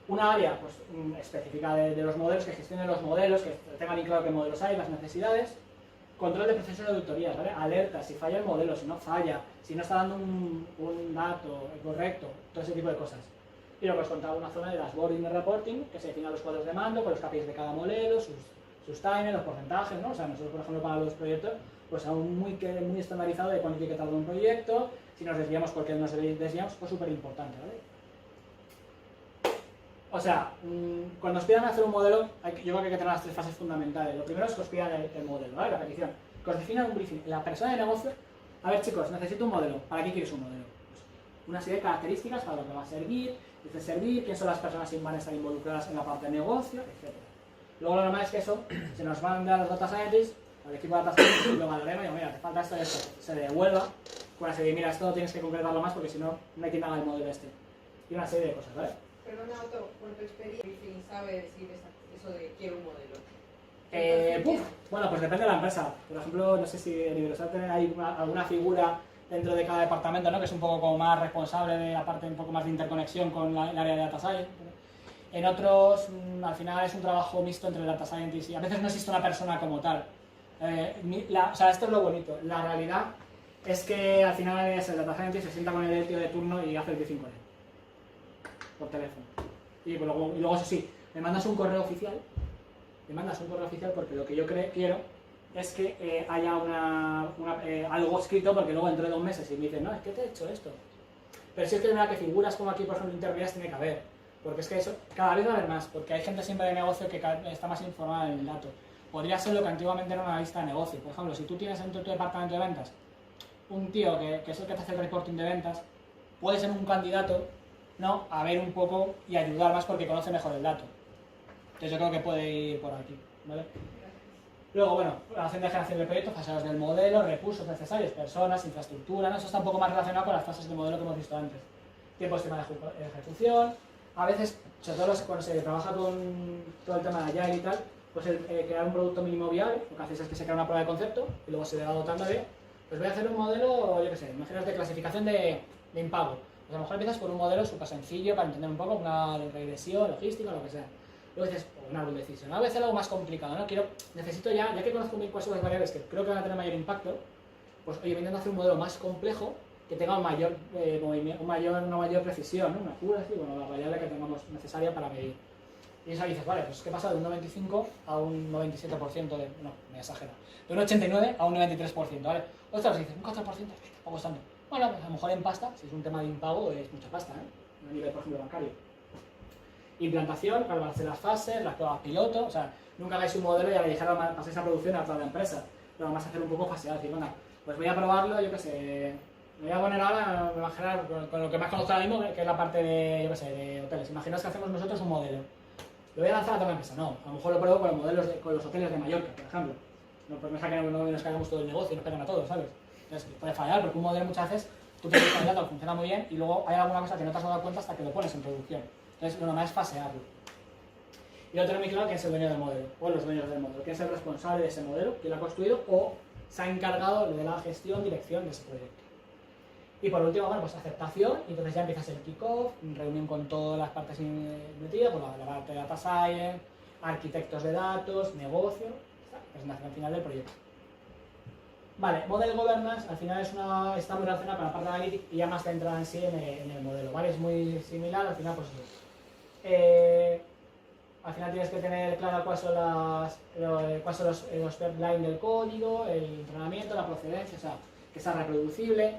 Speaker 1: Una área pues, específica de los modelos, que gestione los modelos, que tenga bien claro qué modelos hay, las necesidades. Control de procesos de auditoría, ¿vale? Alerta, si falla el modelo, si no falla, si no está dando un dato correcto, todo ese tipo de cosas. Y luego os contaba una zona de dashboarding y de reporting, que se defina los cuadros de mando, con los KPIs de cada modelo, sus timers, los porcentajes, ¿no? O sea, nosotros, por ejemplo, para los proyectos, pues aún muy estandarizado de cuánto tiene que tardar un proyecto, si nos desviamos, por qué nos desviamos, pues súper importante, ¿vale? O sea, cuando os pidan hacer un modelo, yo creo que hay que tener las 3 fases fundamentales. Lo primero es que os pidan el modelo, ¿vale? La petición. Que os definan un briefing. La persona de negocio, a ver chicos, necesito un modelo. ¿Para qué quieres un modelo? Pues una serie de características para lo que va a servir, quién son las personas que van a estar involucradas en la parte de negocio, etc. Luego lo normal es que eso se nos manda a los data scientists, al equipo de data scientists, y lo valoremos y digo, mira, te falta esto y esto. Se devuelva con una serie de, mira, esto tienes que concretarlo más porque si no, no hay quien haga el modelo este. Y una serie de cosas, ¿vale?
Speaker 3: Perdona, Otto, por tu experiencia, ¿sabe decir eso de quiero un modelo?
Speaker 1: Bueno, pues depende de la empresa. Por ejemplo, no sé si en Iberosat hay alguna figura dentro de cada departamento, ¿no? Que es un poco como más responsable de la parte un poco más de interconexión con el área de Data Science. En otros, al final es un trabajo mixto entre Data Scientist y a veces no existe una persona como tal. O sea, esto es lo bonito. La realidad es que al final es el Data Scientist se sienta con el tío de turno y hace el briefing con él. Por teléfono. Y luego eso sí, me mandas un correo oficial, porque lo que yo quiero es que haya algo escrito, porque luego dentro de 2 meses y me dicen, no, es que te he hecho esto. Pero sí es que es verdad que figuras como aquí, por ejemplo, intermedias tiene que haber, porque es que eso cada vez va a haber más, porque hay gente siempre de negocio que está más informada en el dato. Podría ser lo que antiguamente era una lista de negocio. Por ejemplo, si tú tienes dentro de tu departamento de ventas un tío que es el que te hace el reporting de ventas, puede ser un candidato, ¿no?, a ver un poco y ayudar más porque conoce mejor el dato. Entonces yo creo que puede ir por aquí, ¿vale? Luego, bueno, hacen de generación de proyectos, fases del modelo, recursos necesarios, personas, infraestructura, ¿no? Eso está un poco más relacionado con las fases del modelo que hemos visto antes. Tiempo estimado de ejecución, a veces, sobre todo cuando se trabaja con todo el tema de Agile y tal, pues crear un producto mínimo viable, lo que haces es que se crea una prueba de concepto y luego se le va dotando de, pues voy a hacer un modelo, yo qué sé, imagínate de clasificación de impago. Pues a lo mejor empiezas por un modelo súper sencillo para entender un poco una regresión, logística, lo que sea. Luego dices, un árbol de decisión. A veces algo más complicado, ¿no? Necesito ya que conozco bien cuáles son las variables que creo que van a tener mayor impacto, pues oye, me intento hacer un modelo más complejo que tenga una mayor precisión, ¿no? Una accuracy, bueno, la variable que tengamos necesaria para medir. Y eso dices, vale, pues ¿qué pasa de un 95 a un 97% no, me exagero, de un 89 a un 93%, ¿vale? Ostras, dices, un 4%, tampoco es tanto. Bueno, pues a lo mejor en pasta, si es un tema de impago, es mucha pasta, ¿eh? A nivel, por ejemplo, bancario. Implantación, para hacer las fases, las pruebas piloto, o sea, nunca hagáis un modelo y a dejarlo paséis a producción a toda la empresa, pero vamos a hacer un poco faseado, decir, bueno, pues voy a probarlo, yo qué sé, me voy a poner ahora, me voy a generar con lo que más conozco ahora mismo, que es la parte de, yo qué sé, de hoteles. Imaginaos que hacemos nosotros un modelo. ¿Lo voy a lanzar a toda la empresa? No, a lo mejor lo pruebo con los hoteles de Mallorca, por ejemplo. No, pues no nos caigamos todo el negocio y nos pegan a todos, ¿sabes? Entonces, puede fallar, porque un modelo muchas veces tú tienes que el dato, funciona muy bien y luego hay alguna cosa que no te has dado cuenta hasta que lo pones en producción. Entonces, lo normal es fasearlo. Y lo tengo muy claro que es el dueño del modelo, o los dueños del modelo, que es el responsable de ese modelo, que lo ha construido o se ha encargado de la gestión, dirección de ese proyecto. Y por último, bueno, pues aceptación, y entonces ya empiezas el kick-off, reunión con todas las partes metidas, pues la parte de data science, arquitectos de datos, negocio, presentación final del proyecto. Vale, Model Governance al final está muy relacionada con la parte de Analytics y ya más centrada en sí en el modelo, ¿vale? Es muy similar, al final pues al final tienes que tener claro cuáles son los deadlines del código, el entrenamiento, la procedencia, o sea, que sea reproducible.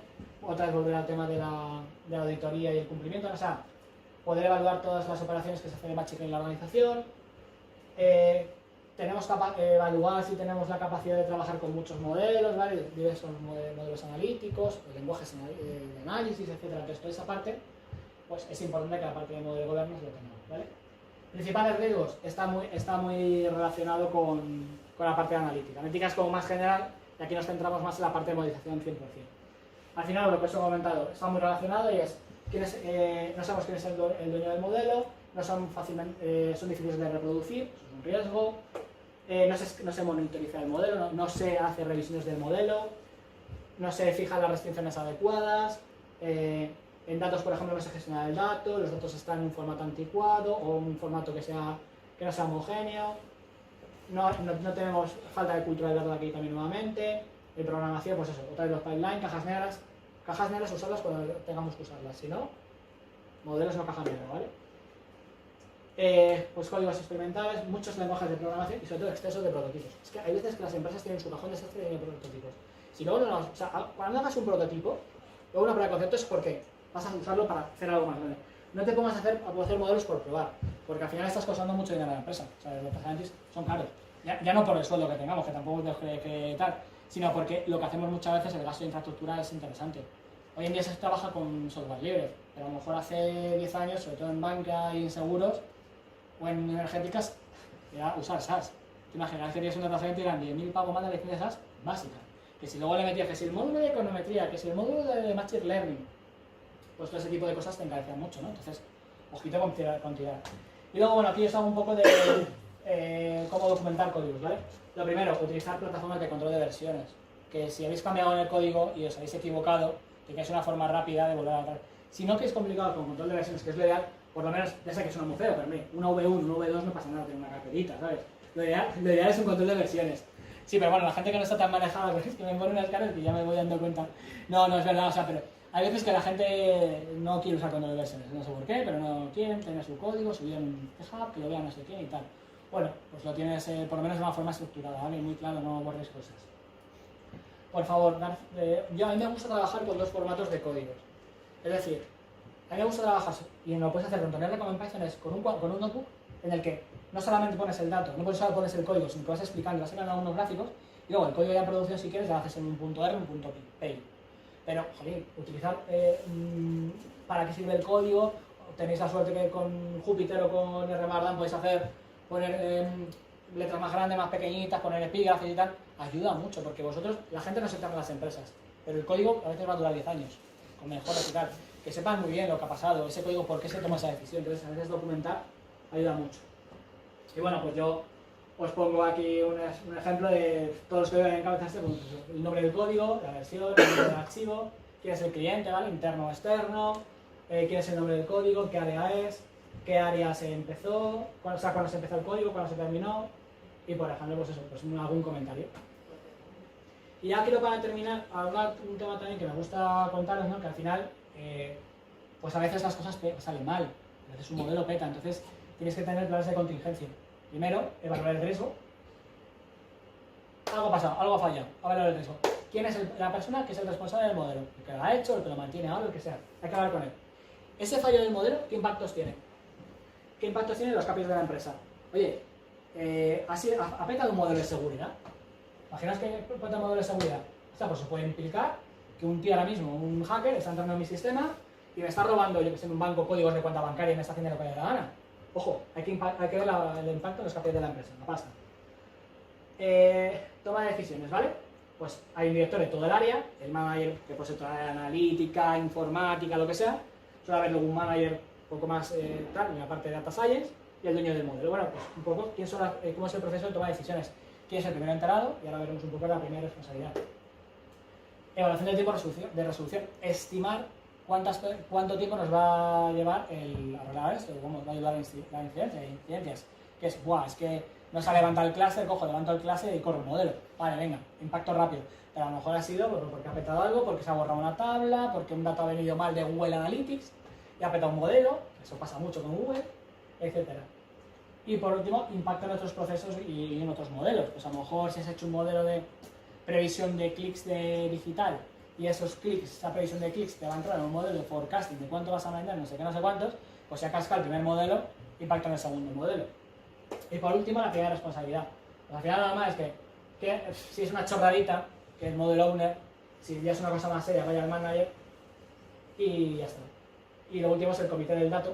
Speaker 1: Otra vez volver al tema de la auditoría y el cumplimiento, o sea, poder evaluar todas las operaciones que se hacen en batch en la organización. Tenemos que evaluar si tenemos la capacidad de trabajar con muchos modelos, ¿vale? Diversos modelos analíticos, lenguajes de análisis, etc. Entonces, toda esa parte, pues es importante que la parte de modelo governance lo tengamos, ¿vale? Principales riesgos, está muy relacionado con la parte de analítica. Analítica es como más general y aquí nos centramos más en la parte de modelización 100%. Al final, lo que os he comentado, está muy relacionado y es, no sabemos quién es el dueño del modelo, son difíciles de reproducir, eso es un riesgo, no se monitoriza el modelo, no se hace revisiones del modelo, no se fijan las restricciones adecuadas, en datos, por ejemplo, no se gestiona el dato, los datos están en un formato anticuado o un formato que no sea homogéneo, no tenemos falta de cultura del dato aquí también nuevamente. En programación, pues eso, otra vez los pipelines, cajas negras usarlas cuando tengamos que usarlas, si no, modelos no caja negra, ¿vale? Pues códigos experimentales, muchos lenguajes de programación y sobre todo excesos de prototipos. Es que hay veces que las empresas tienen su cajón de desastre de prototipos. Si luego cuando hagas un prototipo, luego una prueba de concepto es porque vas a usarlo para hacer algo más grande. No te pongas a hacer modelos por probar, porque al final estás costando mucho dinero a la empresa. O sea, los pasantes son caros. Ya no por el sueldo que tengamos, que tampoco es que tal, sino porque lo que hacemos muchas veces, el gasto de infraestructura es interesante. Hoy en día se trabaja con software libre, pero a lo mejor hace 10 años, sobre todo en banca y en seguros o en energéticas, era usar SaaS. Te imaginas que querías un data scientist y eran 10.000 pavos más de licencia SaaS básica. Que si luego le metías que si el módulo de econometría, que si el módulo de machine learning, pues todo ese tipo de cosas te encarecían mucho, ¿no? Entonces, ojito con tirar. Y luego, bueno, aquí os hago un poco de cómo documentar códigos, ¿vale? Lo primero, utilizar plataformas de control de versiones. Que si habéis cambiado en el código y os habéis equivocado, tengáis una forma rápida de volver a tratar. Si no queréis complicado con control de versiones, que es lo ideal, por lo menos, ya sé que suena muy feo, pero mire, una V1, una V2 no pasa nada, tiene una carpetita, ¿sabes? Lo ideal es un control de versiones. Sí, pero bueno, la gente que no está tan manejada, pues es que me pone unas caras que ya me voy dando cuenta. No, es verdad, o sea, pero Hay veces que la gente no quiere usar control de versiones, no sé por qué, pero no quieren tener su código, subir en GitHub, que lo vean no sé quién y tal. Bueno, pues lo tienes por lo menos de una forma estructurada, ¿vale? Muy claro, no borres cosas. Por favor, a mí me gusta trabajar con dos formatos de códigos. Es decir, a mí me gusta trabajar, y lo puedes hacer tanto en R como en Python, es con un notebook en el que no solamente pones el dato, no solo pones el código, sino que vas explicando, vas sacando algunos gráficos, y luego el código ya en producción, si quieres, lo haces en un punto R, un punto P. Pero, joder, utilizar para qué sirve el código. Tenéis la suerte que con Jupyter o con RMardan podéis poner letras más grandes, más pequeñitas, poner epígrafes y tal. Ayuda mucho, porque vosotros, la gente no se encarga en las empresas, pero el código a veces va a durar 10 años, con mejoras y tal. Que sepan muy bien lo que ha pasado, ese código, por qué se toma esa decisión. Entonces, a veces documentar ayuda mucho. Y bueno, pues yo os pongo aquí un ejemplo de todos los códigos que encabezaste, pues el nombre del código, la versión, el nombre del archivo, quién es el cliente, ¿vale? Interno o externo, quién es el nombre del código, qué área es, qué área se empezó, cuándo se empezó el código, cuándo se terminó, y por ejemplo, pues eso, pues algún comentario. Y ya quiero para terminar, un tema también que me gusta contaros, ¿no? Que al final, pues a veces las cosas salen mal, a veces un modelo peta, entonces tienes que tener planes de contingencia. Primero, evaluar el riesgo. Algo ha pasado, algo ha fallado, evaluar el riesgo. ¿Quién es la persona que es el responsable del modelo? El que lo ha hecho, el que lo mantiene ahora, el que sea. Hay que hablar con él. Ese fallo del modelo, ¿qué impactos tiene? ¿Qué impactos tiene en los KPIs de la empresa? Oye, ¿ha petado un modelo de seguridad? Imaginaos que peta un modelo de seguridad. O sea, pues se puede implicar que un tío ahora mismo, un hacker, está entrando en mi sistema y me está robando, yo que sé, en un banco códigos de cuenta bancaria y me está haciendo lo que le da la gana. Ojo, hay que ver el impacto en los KPIs de la empresa, no pasa. Toma de decisiones, ¿vale? Pues hay un director de todo el área, el manager que puede ser toda la analítica, informática, lo que sea. Suele haber luego un manager un poco más en la parte de data science y el dueño del modelo. Bueno, pues un poco cómo es el proceso de toma de decisiones. ¿Quién es el primero enterado? Y ahora veremos un poco la primera responsabilidad. Evaluación del tiempo de resolución. Estimar cuánto tiempo nos va a llevar arreglar esto, cómo nos va a ayudar la incidencias. Que es, es que no se ha levantado el clúster, levanto el clúster y corro el modelo. Vale, venga, impacto rápido. Pero a lo mejor ha sido porque ha petado algo, porque se ha borrado una tabla, porque un dato ha venido mal de Google Analytics y ha petado un modelo, eso pasa mucho con Google, etc. Y por último, impacto en otros procesos y en otros modelos. Pues a lo mejor si has hecho un modelo de previsión de clics de digital y esos clics, esa previsión de clics te va a entrar en un modelo de forecasting de cuánto vas a vender, no sé qué, no sé cuántos, pues si ha cascado el primer modelo, impacta en el segundo modelo. Y por último, la primera responsabilidad. Pues al final nada más es que si es una chorradita, que el model owner, si ya es una cosa más seria, vaya al manager y ya está. Y lo último es el comité del dato,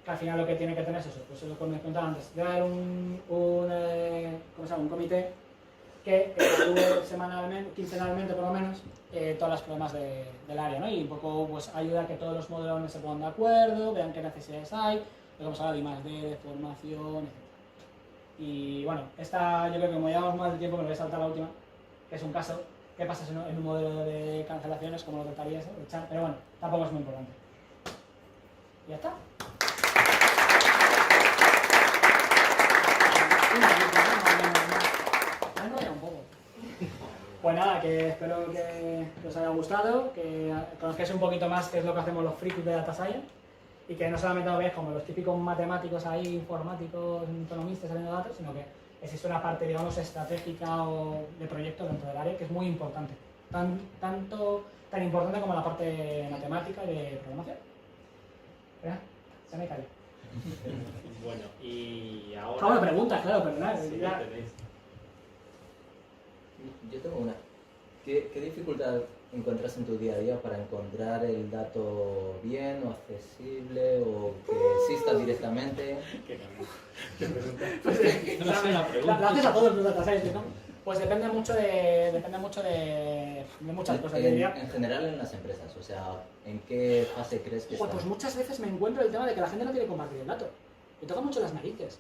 Speaker 1: que al final lo que tiene que tener es eso, pues lo que me comentaba antes, debe haber un comité que evalúe semanalmente, quincenalmente por lo menos, todos los problemas del área, ¿no? Y un poco pues ayuda a que todos los modelos se pongan de acuerdo, vean qué necesidades hay, lo que hemos hablado de I+D, de formación, etc. Y bueno, esta yo creo que como llevamos más de tiempo me voy a saltar la última, que es un caso, qué pasa en un modelo de cancelaciones, como lo trataría eso, de chat, pero bueno, tampoco es muy importante. Y ya está. Pues nada, que espero que os haya gustado, que conozcáis un poquito más qué es lo que hacemos los frikis de Data Science y que no solamente lo veáis como los típicos matemáticos ahí, informáticos, economistas saliendo de datos, sino que existe una parte, digamos, estratégica o de proyecto dentro del área que es muy importante. Tan importante como la parte matemática y de programación. ¿Verdad? Se me cayó.
Speaker 2: Bueno, y ahora...
Speaker 1: Bueno, preguntas, claro, perdonad.
Speaker 2: Sí,
Speaker 1: Ya.
Speaker 2: tenéis.
Speaker 4: Yo tengo una. ¿Qué dificultad encuentras en tu día a día para encontrar el dato bien o accesible o que exista directamente?
Speaker 2: ¿Qué pregunta?
Speaker 1: No sé la pregunta. La haces a todos los data scientists, ¿no? Pues depende mucho de muchas cosas.
Speaker 4: En general en las empresas, o sea, ¿en qué fase crees que está?
Speaker 1: Pues muchas veces me encuentro el tema de que la gente no quiere compartir el dato. Me toca mucho las narices.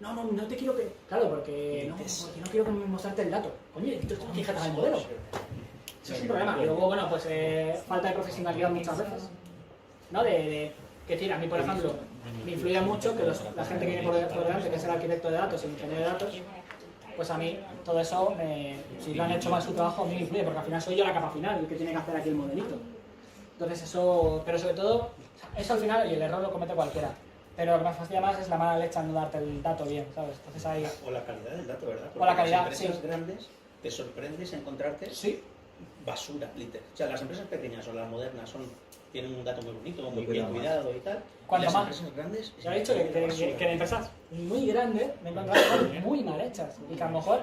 Speaker 1: No te quiero que... Claro, porque no quiero mostrarte el dato. Coño, fíjate en el modelo. Eso es un problema. Y luego, bueno, pues falta de profesionalidad muchas veces. ¿No? Que decir, a mí, por ejemplo, me influye mucho que la gente que viene por delante, que es el arquitecto de datos, el ingeniero de datos, pues a mí todo eso, si lo han hecho mal su trabajo, a mí me influye, porque al final soy yo la capa final, el que tiene que hacer aquí el modelito. Entonces eso, pero sobre todo, eso al final, y el error lo comete cualquiera. Pero lo que me fastidia más es la mala leche al no darte el dato bien, ¿sabes? Entonces ahí...
Speaker 5: O la calidad del dato, ¿verdad?
Speaker 1: O la calidad,
Speaker 5: las empresas grandes te sorprendes encontrarte
Speaker 1: Sí,
Speaker 5: basura, literal. O sea, las empresas pequeñas o las modernas tienen un dato muy bonito, muy
Speaker 4: Lo
Speaker 5: bien
Speaker 4: cuidan más.
Speaker 5: cuidado y tal.
Speaker 1: Cuanto
Speaker 5: y las
Speaker 1: más.
Speaker 5: empresas grandes...
Speaker 1: ya he dicho que en empresas muy grandes me he encontrado cosas muy mal hechas. Y que a lo mejor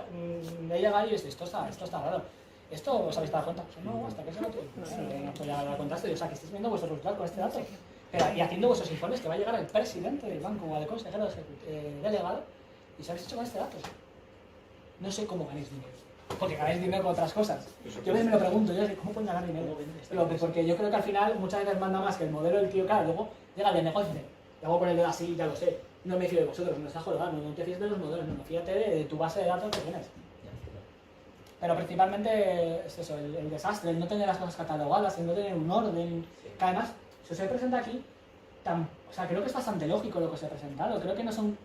Speaker 1: he llegado y he visto, esto está raro. ¿Esto os habéis dado cuenta? No, hasta que se lo pues ya lo contaste. O sea, que estáis viendo vuestros resultados con este dato. Pero, y haciendo vuestros informes que va a llegar el presidente del banco o al consejero delegado y os habéis hecho con este dato. No sé cómo ganáis dinero. Porque ganáis dinero con otras cosas. Yo me lo pregunto, yo sé, ¿cómo pueden ganar dinero? Pero porque yo creo que al final muchas veces manda más que el modelo del tío, claro, luego llega el de negocio y dice, te hago con el dedo así, ya lo sé. No me fío de vosotros, no está jodado, no te fíes de los modelos, no, fíjate de tu base de datos que tienes. Pero principalmente es eso, el desastre, el no tener las cosas catalogadas, el no tener un orden. Que además, si os he presentado aquí, o sea, creo que es bastante lógico lo que os he presentado. Creo que no son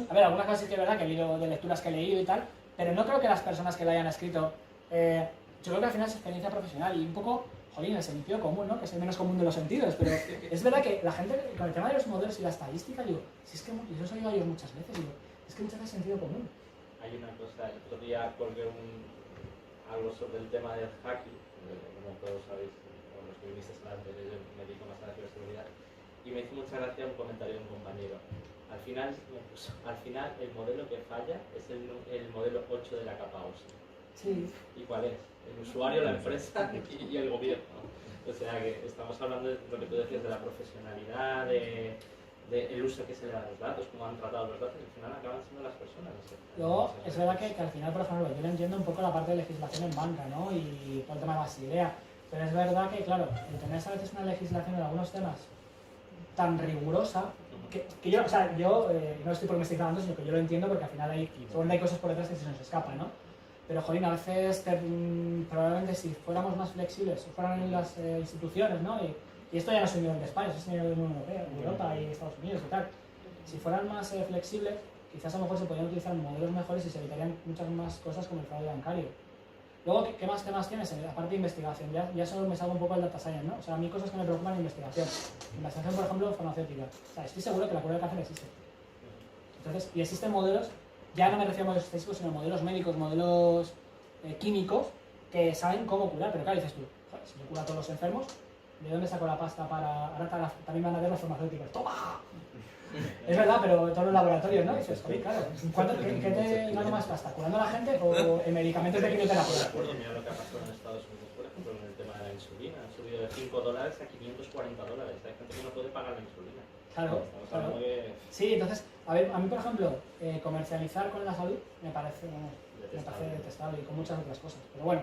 Speaker 1: a ver, algunas cosas sí que es verdad que he leído de lecturas que he leído y tal, pero no creo que las personas que lo hayan escrito, yo creo que al final es experiencia profesional y un poco, jolín, el sentido común, ¿no? Que es el menos común de los sentidos, pero es verdad que la gente, con el tema de los modelos y la estadística, digo, si es que, y eso os he oído yo muchas veces, digo, es que muchas veces es sentido común.
Speaker 2: Hay una cosa, el otro día colgué algo sobre el tema del hacking, como todos sabéis, o los que vinisteis antes, yo me dedico más a la ciberseguridad, y me hizo mucha gracia un comentario de un compañero. Al final el modelo que falla es el modelo 8 de la capa OSI.
Speaker 1: Sí.
Speaker 2: ¿Y cuál es? El usuario, la empresa y el gobierno. O sea que estamos hablando de lo que tú decías de la profesionalidad, el uso que se le da a los datos, cómo han tratado los datos, y al final acaban siendo las personas.
Speaker 1: Luego, es verdad que al final, por ejemplo, yo le entiendo un poco la parte de legislación en banca, ¿no? Y todo el tema de Basilea. Pero es verdad que, claro, el tener a veces una legislación en algunos temas tan rigurosa, que yo, o sea, yo no estoy por me estoy clavando, sino que yo lo entiendo porque al final hay cosas por detrás que se nos escapan, ¿no? Pero, jolín, a veces probablemente si fuéramos más flexibles, si fueran en las instituciones, ¿no? Y esto ya no es a nivel de España, es a nivel de la Unión Europea, de Europa y Estados Unidos y tal. Si fueran más flexibles, quizás a lo mejor se podrían utilizar modelos mejores y se evitarían muchas más cosas como el fraude bancario. Luego, ¿qué más temas tienes? Aparte de investigación, ya solo me salgo un poco el data science, ¿no? O sea, a mí cosas que me preocupan en investigación. Investigación, por ejemplo, farmacéutica. O sea, estoy seguro que la cura del cáncer existe. Entonces, y existen modelos, ya no me refiero a modelos estadísticos, sino modelos médicos, modelos químicos, que saben cómo curar. Pero claro, dices tú, joder, si yo curo a todos los enfermos, ¿de dónde saco la pasta para...? Ahora también van a ver las farmacéuticas. ¡Toma! Es verdad, pero todos los laboratorios, ¿no? Dices, oye, claro, ¿qué te gano más pasta? ¿Curando a la gente o en medicamentos de quimioterapia?
Speaker 2: De acuerdo, mira lo que ha pasado en Estados Unidos, por ejemplo, en el tema de la insulina. Han subido de $5 a $540. Hay gente que no puede pagar la insulina.
Speaker 1: Claro,
Speaker 2: Estamos
Speaker 1: claro.
Speaker 2: hablando de...
Speaker 1: Sí, entonces, a ver, a mí, por ejemplo, comercializar con la salud me parece detestable y con muchas otras cosas. Pero bueno,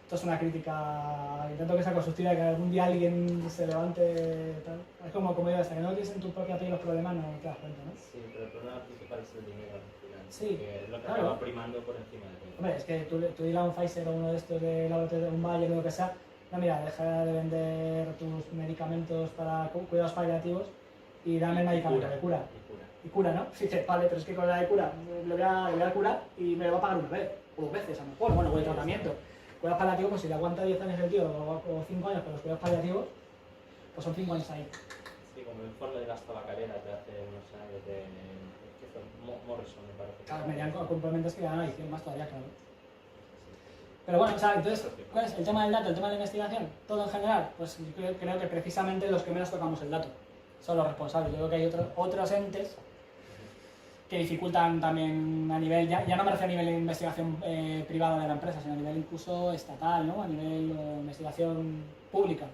Speaker 1: esto es una crítica, intento que sea constructiva, que algún día alguien se levante, tal. Es como digo, hasta que no tienes en tu propia piel los problemas no te das cuenta, ¿no?
Speaker 2: Sí, pero el problema principal es el dinero al final.
Speaker 1: Sí,
Speaker 2: Que es lo que
Speaker 1: claro.
Speaker 2: acaba primando por encima de todo.
Speaker 1: Hombre, es que tú dile a un Pfizer o uno de estos de laboratorio de un Bayer o lo que sea, no, mira, deja de vender tus medicamentos para cuidados paliativos y dame el medicamento de cura. Y cura, ¿no? Sí, dices, vale, pero es que con la de cura le voy a curar y me lo va a pagar una vez, o 2 veces a lo mejor, bueno, o el tratamiento. Cuidados paliativos, pues si le aguanta 10 años el tío o 5 años con los cuidados paliativos, pues son 5 años ahí.
Speaker 2: Sí, como el informe de las tabacaleras de hace unos años de... ¿Qué fue? Morrison, me parece.
Speaker 1: Claro, me dirán complementos que ganan edición más todavía, claro. Pero bueno, o sea, entonces, ¿cuál es el tema del dato, el tema de la investigación? Todo en general, pues yo creo que precisamente los que menos tocamos el dato son los responsables. Yo creo que hay otros entes que dificultan también a nivel, ya no me refiero a nivel de investigación privada de la empresa, sino a nivel incluso estatal, ¿no? A nivel de investigación pública.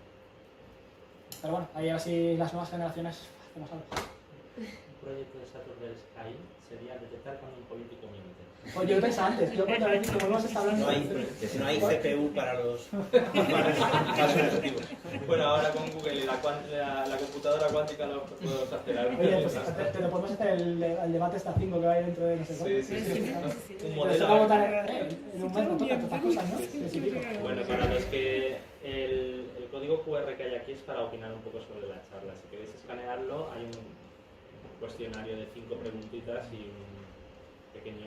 Speaker 1: Pero bueno, ahí a ver si las nuevas generaciones hacemos algo.
Speaker 2: Un proyecto de Saturday Sky sería detectar cuando un político miente.
Speaker 1: Pues yo lo pensaba antes, yo cuando he dicho, hemos estado hablando...
Speaker 5: No hay CPU para los objetivos.
Speaker 2: Bueno, ahora con Google y la computadora cuántica lo podemos hacer algo.
Speaker 1: Oye, pues te lo podemos hacer el debate esta 5 que va ahí dentro de no sé cuánto.
Speaker 2: Sí. Un
Speaker 1: Pero
Speaker 2: modelo.
Speaker 1: eso va a votar en un mes, no toca todas cosas, ¿no?
Speaker 2: Bueno, para los que el código QR que hay aquí es para opinar un poco sobre la charla. Si queréis escanearlo, hay un cuestionario de 5 preguntitas y un pequeño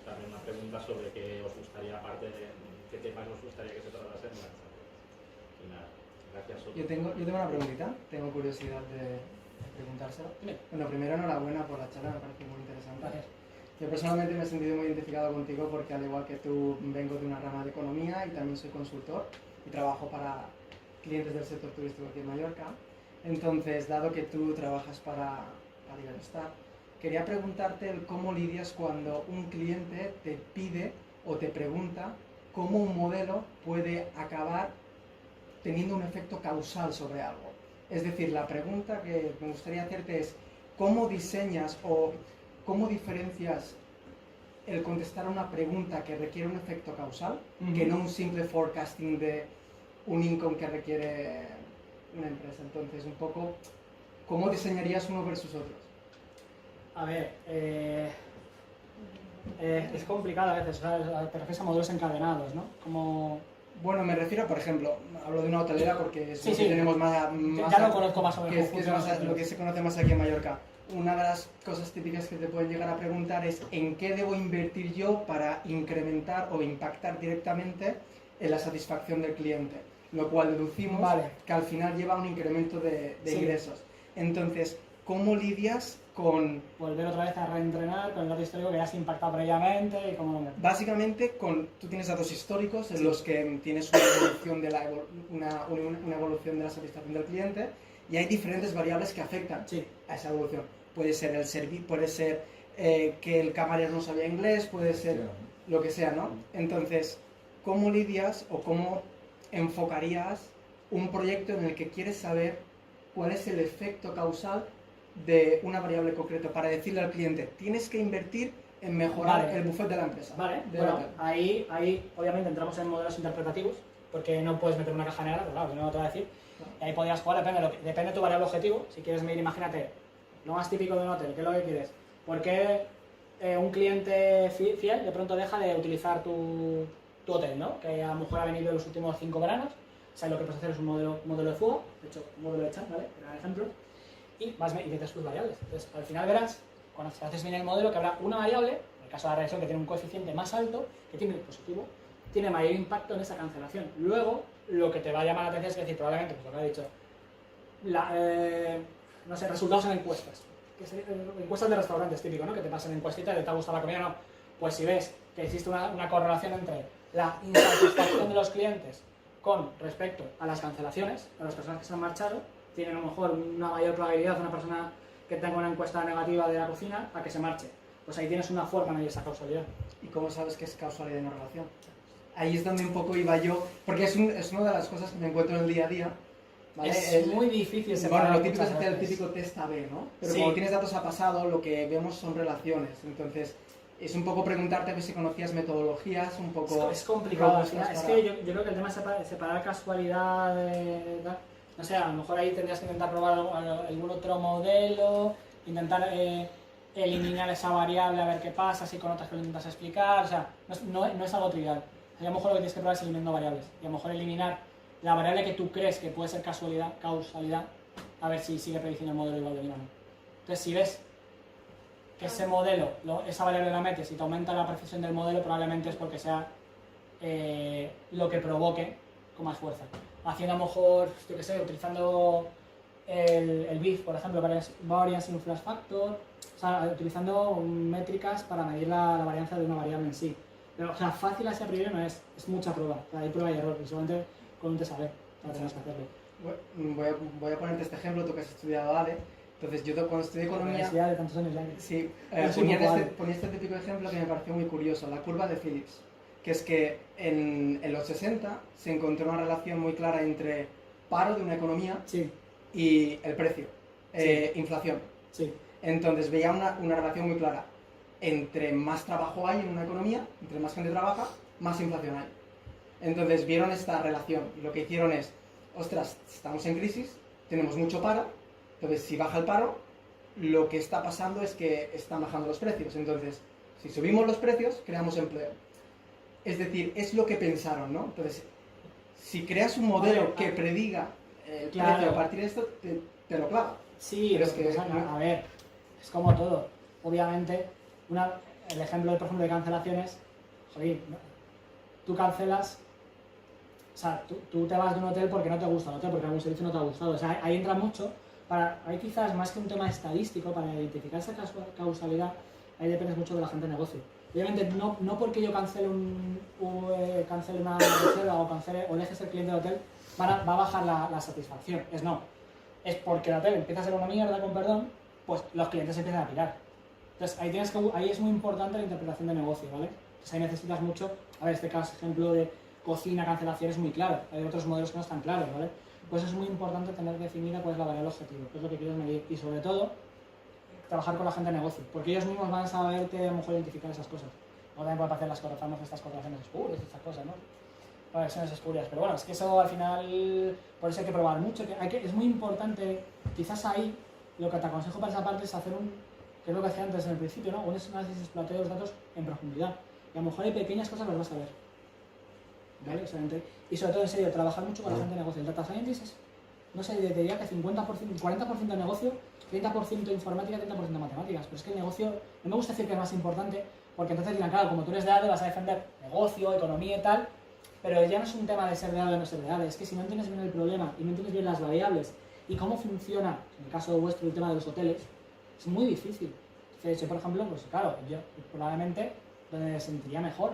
Speaker 2: también una pregunta sobre qué os gustaría, aparte de qué temas os gustaría que se tratasen en la charla. Y nada, gracias.
Speaker 6: Yo tengo una preguntita, tengo curiosidad de preguntárselo. Bueno, primero enhorabuena por la charla, me parece muy interesante.
Speaker 1: Gracias.
Speaker 6: Yo personalmente me he sentido muy identificado contigo porque al igual que tú vengo de una rama de economía y también soy consultor y trabajo para clientes del sector turístico aquí en Mallorca. Entonces, dado que tú trabajas para Iberostar, quería preguntarte el cómo lidias cuando un cliente te pide o te pregunta cómo un modelo puede acabar teniendo un efecto causal sobre algo. Es decir, la pregunta que me gustaría hacerte es ¿cómo diseñas o cómo diferencias el contestar a una pregunta que requiere un efecto causal, que no un simple forecasting de un income que requiere una empresa? Entonces, un poco, ¿cómo diseñarías uno versus otros?
Speaker 1: A ver, es complicado a veces, o sea, te refieres a modelos encadenados, ¿no? Como...
Speaker 6: Bueno, me refiero, por ejemplo, hablo de una hotelera porque es
Speaker 1: Sí,
Speaker 6: lo que
Speaker 1: sí.
Speaker 6: tenemos más
Speaker 1: Ya lo conozco más o menos.
Speaker 6: que es lo que se conoce más aquí en Mallorca. Una de las cosas típicas que te pueden llegar a preguntar es ¿en qué debo invertir yo para incrementar o impactar directamente en la satisfacción del cliente? Lo cual deducimos que al final lleva a un incremento de
Speaker 1: Sí.
Speaker 6: ingresos. Entonces, ¿cómo lidias con...?
Speaker 1: Volver otra vez a reentrenar con el dato histórico que ya has impactado previamente y cómo...
Speaker 6: Básicamente, tú tienes datos históricos en
Speaker 1: Sí.
Speaker 6: los que tienes una evolución una evolución de la satisfacción del cliente y hay diferentes variables que afectan
Speaker 1: Sí.
Speaker 6: a esa evolución. Puede ser el servicio, puede ser que el camarero no sabía inglés, puede ser lo que sea, ¿no? Entonces, ¿cómo lidias o cómo enfocarías un proyecto en el que quieres saber cuál es el efecto causal de una variable concreta para decirle al cliente, tienes que invertir en mejorar el buffet de la empresa?
Speaker 1: Vale,
Speaker 6: del
Speaker 1: bueno,
Speaker 6: hotel?
Speaker 1: ahí obviamente entramos en modelos interpretativos, porque no puedes meter una caja negra, pero claro, no te va a decir. Y ahí podrías jugar, depende de tu variable objetivo. Si quieres medir, imagínate, lo más típico de un hotel, ¿qué es lo que quieres? ¿Por qué un cliente fiel de pronto deja de utilizar tu hotel, ¿no? Que a lo mejor ha venido en los últimos 5 veranos. O sea, lo que puedes hacer es un modelo de fuga, de hecho, un modelo de chat, ¿vale? Era un ejemplo. Y metes tus variables. Entonces, al final verás, cuando haces bien el modelo, que habrá una variable, en el caso de la regresión, que tiene un coeficiente más alto, que tiene el positivo, tiene mayor impacto en esa cancelación. Luego, lo que te va a llamar la atención es decir, probablemente, pues lo que ha dicho, no sé, resultados en encuestas. Encuestas de restaurantes, típico, ¿no? Que te pasan encuestitas de te ha gustado la comida o no. Pues si ves que existe una correlación entre la insatisfacción de los clientes con respecto a las cancelaciones, a las personas que se han marchado, tienen a lo mejor una mayor probabilidad una persona que tenga una encuesta negativa de la cocina a que se marche. Pues ahí tienes una forma de medir esa causalidad.
Speaker 6: ¿Y cómo sabes que es causalidad y no relación? Ahí es donde un poco iba yo, porque es una de las cosas que me encuentro en el día a día. ¿Vale?
Speaker 1: Es muy difícil separar.
Speaker 6: Bueno, lo típico es
Speaker 1: muchas
Speaker 6: hacer el
Speaker 1: veces.
Speaker 6: típico test A/B, ¿no? Pero
Speaker 1: Sí.
Speaker 6: como tienes datos a pasado, lo que vemos son relaciones. Entonces, es un poco preguntarte a ver si conocías metodologías un poco...
Speaker 1: Es complicado. Al
Speaker 6: robustas
Speaker 1: final. Es
Speaker 6: para-
Speaker 1: que yo creo que el tema es separar casualidad de tal. No sé, a lo mejor ahí tendrías que intentar probar algún otro modelo, intentar eliminar esa variable a ver qué pasa, si con otras que lo intentas explicar. O sea, no es algo trivial. A lo mejor lo que tienes que probar es eliminando variables. Y a lo mejor eliminar la variable que tú crees que puede ser causalidad, a ver si sigue prediciendo el modelo igual de bien o no. Entonces, si ves que ese modelo, esa variable la metes y te aumenta la precisión del modelo, probablemente es porque sea lo que provoque con más fuerza. Haciendo a lo mejor, yo qué sé, utilizando el BIF, por ejemplo, Variance Influence Factor, o sea, utilizando métricas para medir la varianza de una variable en sí. Pero, o sea, fácil así a priori no es mucha prueba. O sea, hay prueba y error, principalmente con un test A/B, para tener que hacerlo.
Speaker 6: Voy a ponerte este ejemplo, tú que has estudiado ADE. Entonces, yo cuando estudié economía...
Speaker 1: Universidad de tantos años ya.
Speaker 6: Sí,
Speaker 1: Es
Speaker 6: ponía
Speaker 1: un poco
Speaker 6: ponía este típico ejemplo que me pareció muy curioso, la curva de Phillips, que es que en los 60 se encontró una relación muy clara entre paro de una economía
Speaker 1: Sí,
Speaker 6: y el precio,
Speaker 1: Sí.
Speaker 6: inflación.
Speaker 1: sí.
Speaker 6: Entonces veía una relación muy clara. Entre más trabajo hay en una economía, entre más gente trabaja, más inflación hay. Entonces vieron esta relación y lo que hicieron es, ostras, estamos en crisis, tenemos mucho paro, entonces si baja el paro, lo que está pasando es que están bajando los precios. Entonces, si subimos los precios, creamos empleo. Es decir, es lo que pensaron, ¿no? Entonces, si creas un modelo que prediga el
Speaker 1: Claro.
Speaker 6: precio a partir de esto, te lo clava.
Speaker 1: Sí,
Speaker 6: Pero
Speaker 1: pero
Speaker 6: es que-
Speaker 1: a ver, es como todo. Obviamente, el ejemplo, por ejemplo, de cancelaciones, joder, tú cancelas, o sea, tú te vas de un hotel porque no te gusta el hotel, porque algún servicio no te ha gustado. O sea, ahí entra mucho, ahí quizás más que un tema estadístico, para identificar esa causalidad, ahí depende mucho de la gente de negocio. Obviamente, no porque yo cancele cancele una reserva o deje ser cliente del hotel, va a bajar la satisfacción. No. Es porque el hotel empieza a ser una mierda, con perdón, pues los clientes se empiezan a pirar. Entonces, ahí es muy importante la interpretación de negocio, ¿vale? Entonces, ahí necesitas mucho, a ver, este caso, ejemplo de cocina, cancelación es muy claro. Hay otros modelos que no están claros, ¿vale? Pues es muy importante tener definida cuál es la variable objetivo, qué es lo que quieres medir y, sobre todo, trabajar con la gente de negocio, porque ellos mismos van a saberte a lo mejor identificar esas cosas. O también pueden hacer las correcciones, estas correcciones espurias, estas cosas, ¿no? Correcciones espurias, pero bueno, es que eso al final, por eso hay que probar mucho, es muy importante, quizás ahí, lo que te aconsejo para esa parte es hacer que es lo que hacía antes en el principio, ¿no? Un análisis exploratorio de los datos en profundidad, y a lo mejor hay pequeñas cosas que las vas a ver, ¿vale? Y sobre todo, en serio, trabajar mucho con la gente de negocio. El data scientist es, no sé, diría que 50%, 40% de negocio, 30% de informática, 30% de matemáticas. Pero es que el negocio, no me gusta decir que es más importante, porque entonces dirán, claro, como tú eres de ADE vas a defender negocio, economía y tal, pero ya no es un tema de ser de ADE o no ser de ADE, es que si no entiendes bien el problema y no entiendes bien las variables y cómo funciona, en el caso vuestro, el tema de los hoteles, es muy difícil. Entonces, yo, por ejemplo, pues claro, yo probablemente donde me sentiría mejor,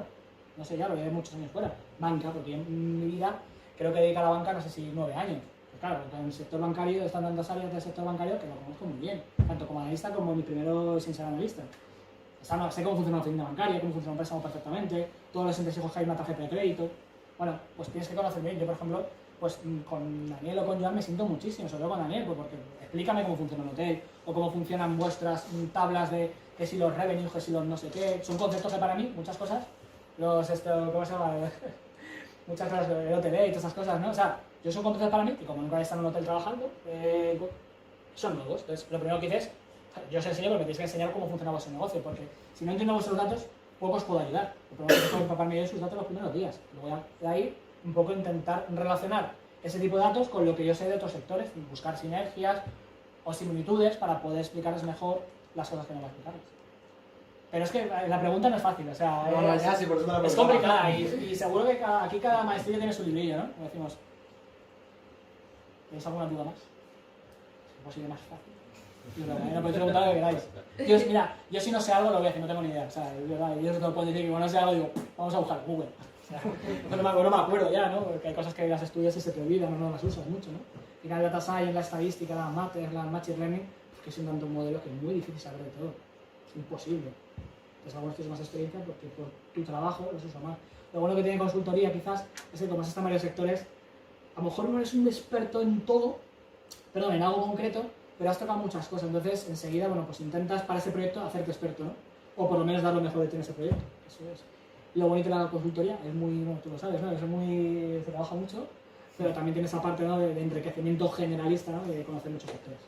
Speaker 1: no sé, ya lo llevé muchos años fuera, banca, porque yo en mi vida creo que dedico a la banca, no sé si 9 años. Claro, en el sector bancario están tantas áreas del sector bancario que lo conozco muy bien, tanto como analista como mi primero sin ser analista. O sea, no, sé cómo funciona una oficina bancaria, cómo funciona un préstamo perfectamente, todos los entresijos que hay en una tarjeta de crédito. Bueno, pues tienes que conocer bien. Yo, por ejemplo, pues con Daniel o con Joan me siento muchísimo, sobre todo con Daniel, pues porque explícame cómo funciona un hotel, o cómo funcionan vuestras tablas de que si los revenues, que si los no sé qué. Son conceptos que para mí, muchas cosas, ¿cómo se llama? Muchas cosas, el OTD y todas esas cosas, ¿no? O sea, yo soy conceptos para mí, y como nunca he estado en un hotel trabajando, son nuevos. Entonces, lo primero que hice es, yo os enseño porque me tenéis que enseñar cómo funciona vuestro negocio, porque si no entiendo vuestros datos, poco os puedo ayudar. Lo primero que tengo que empaparme de sus datos los primeros días. Luego de ahí, un poco intentar relacionar ese tipo de datos con lo que yo sé de otros sectores, buscar sinergias o similitudes para poder explicarles mejor las cosas que no voy a explicarles. Pero es que la pregunta no es fácil, o sea,
Speaker 5: sí, por eso me la
Speaker 1: es
Speaker 5: preguntaba.
Speaker 1: complicada y seguro que aquí cada maestría tiene su librillo, ¿no? Como decimos, ¿tenéis alguna duda más? Es posible más fácil. No podéis preguntar lo que queráis. Mira, yo si no sé algo lo voy a decir, no tengo ni idea. O sea, yo os puedo decir que cuando no sé algo digo, vamos a buscar Google. O sea, no me acuerdo ya, ¿no? Porque hay cosas que las estudias y se te olvidan o no las usas mucho, ¿no? Y la data science, la estadística, la mates, la machine learning, que son tantos modelos que es muy difícil saber de todo. Es imposible. Entonces algunos tienes más experiencia porque por tu trabajo los usas más. Lo bueno que tiene consultoría quizás es que como has estado en varios sectores, a lo mejor no eres un experto en todo, perdón, en algo concreto, pero has tocado muchas cosas. Entonces enseguida, bueno, pues intentas para ese proyecto hacerte experto, ¿no? O por lo menos dar lo mejor de ti en ese proyecto. Eso es. Lo bonito de la consultoría es muy, bueno, tú lo sabes, ¿no? Se trabaja mucho, pero también tiene esa parte, ¿no? de enriquecimiento generalista, ¿no? De conocer muchos sectores.